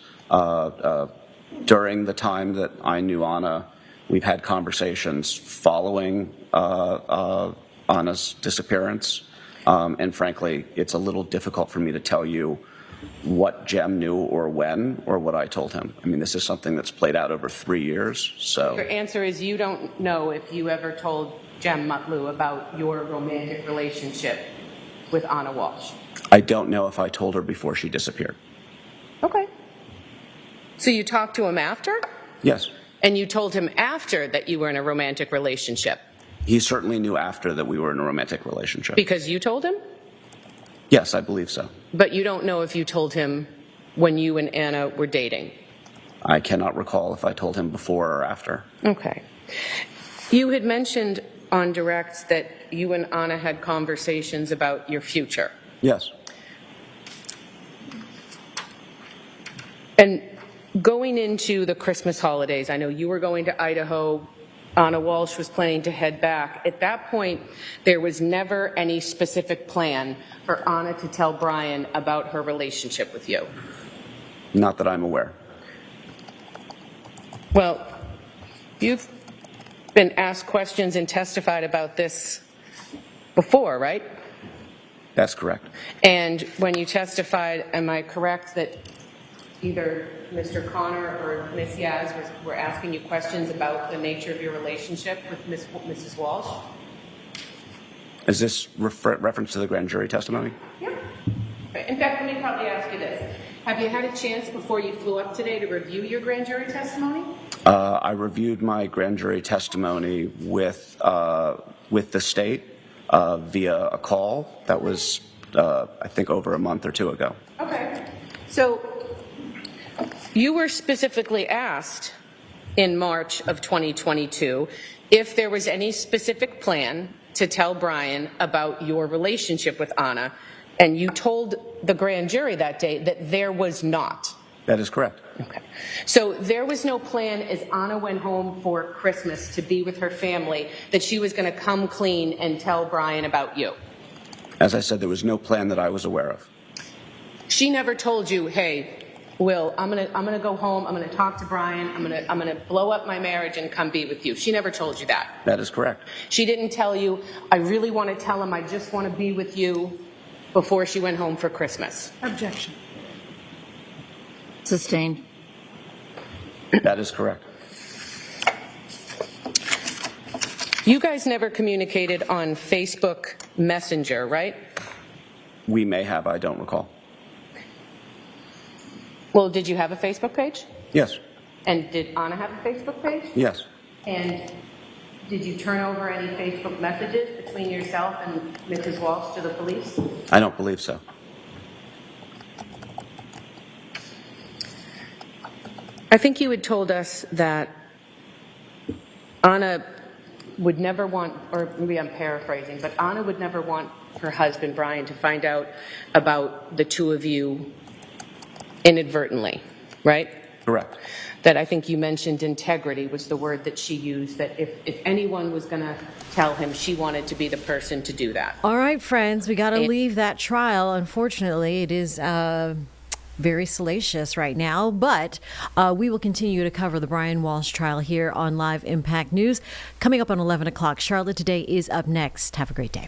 during the time that I knew Anna. We've had conversations following Anna's disappearance. And frankly, it's a little difficult for me to tell you what Jem knew or when or what I told him. I mean, this is something that's played out over 3 years, so. Your answer is you don't know if you ever told Jem Mutlu about your romantic relationship with Anna Walsh. I don't know if I told her before she disappeared. Okay. So you talked to him after? Yes. And you told him after that you were in a romantic relationship? He certainly knew after that we were in a romantic relationship. Because you told him? Yes, I believe so. But you don't know if you told him when you and Anna were dating? I cannot recall if I told him before or after. Okay. You had mentioned on direct that you and Anna had conversations about your future. Yes. And going into the Christmas holidays, I know you were going to Idaho. Anna Walsh was planning to head back. At that point, there was never any specific plan for Anna to tell Brian about her relationship with you. Not that I'm aware. Well, you've been asked questions and testified about this before, right? That's correct. And when you testified, am I correct that either Mr. Connor or Ms. Yaz were asking you questions about the nature of your relationship with Mrs. Walsh? Is this reference to the grand jury testimony? Yeah. In fact, let me probably ask you this. Have you had a chance before you flew up today to review your grand jury testimony? I reviewed my grand jury testimony with the state via a call that was, I think, over a month or two ago. Okay. So you were specifically asked in March of 2022 if there was any specific plan to tell Brian about your relationship with Anna, and you told the grand jury that day that there was not. That is correct. Okay. So there was no plan as Anna went home for Christmas to be with her family that she was going to come clean and tell Brian about you. As I said, there was no plan that I was aware of. She never told you, hey, Will, I'm gonna go home, I'm gonna talk to Brian, I'm gonna blow up my marriage and come be with you. She never told you that. That is correct. She didn't tell you, I really want to tell him I just want to be with you before she went home for Christmas. Objection. Sustained. That is correct. You guys never communicated on Facebook Messenger, right? We may have, I don't recall. Well, did you have a Facebook page? Yes. And did Anna have a Facebook page? Yes. And did you turn over any Facebook messages between yourself and Mrs. Walsh to the police? I don't believe so. I think you had told us that Anna would never want, or maybe I'm paraphrasing, but Anna would never want her husband, Brian, to find out about the two of you inadvertently, right? Correct. That I think you mentioned integrity was the word that she used, that if anyone was going to tell him, she wanted to be the person to do that. All right, friends, we got to leave that trial. Unfortunately, it is very salacious right now, but we will continue to cover the Brian Walsh trial here on Live Impact News. Coming up on 11 o'clock, Charlotte Today is up next. Have a great day.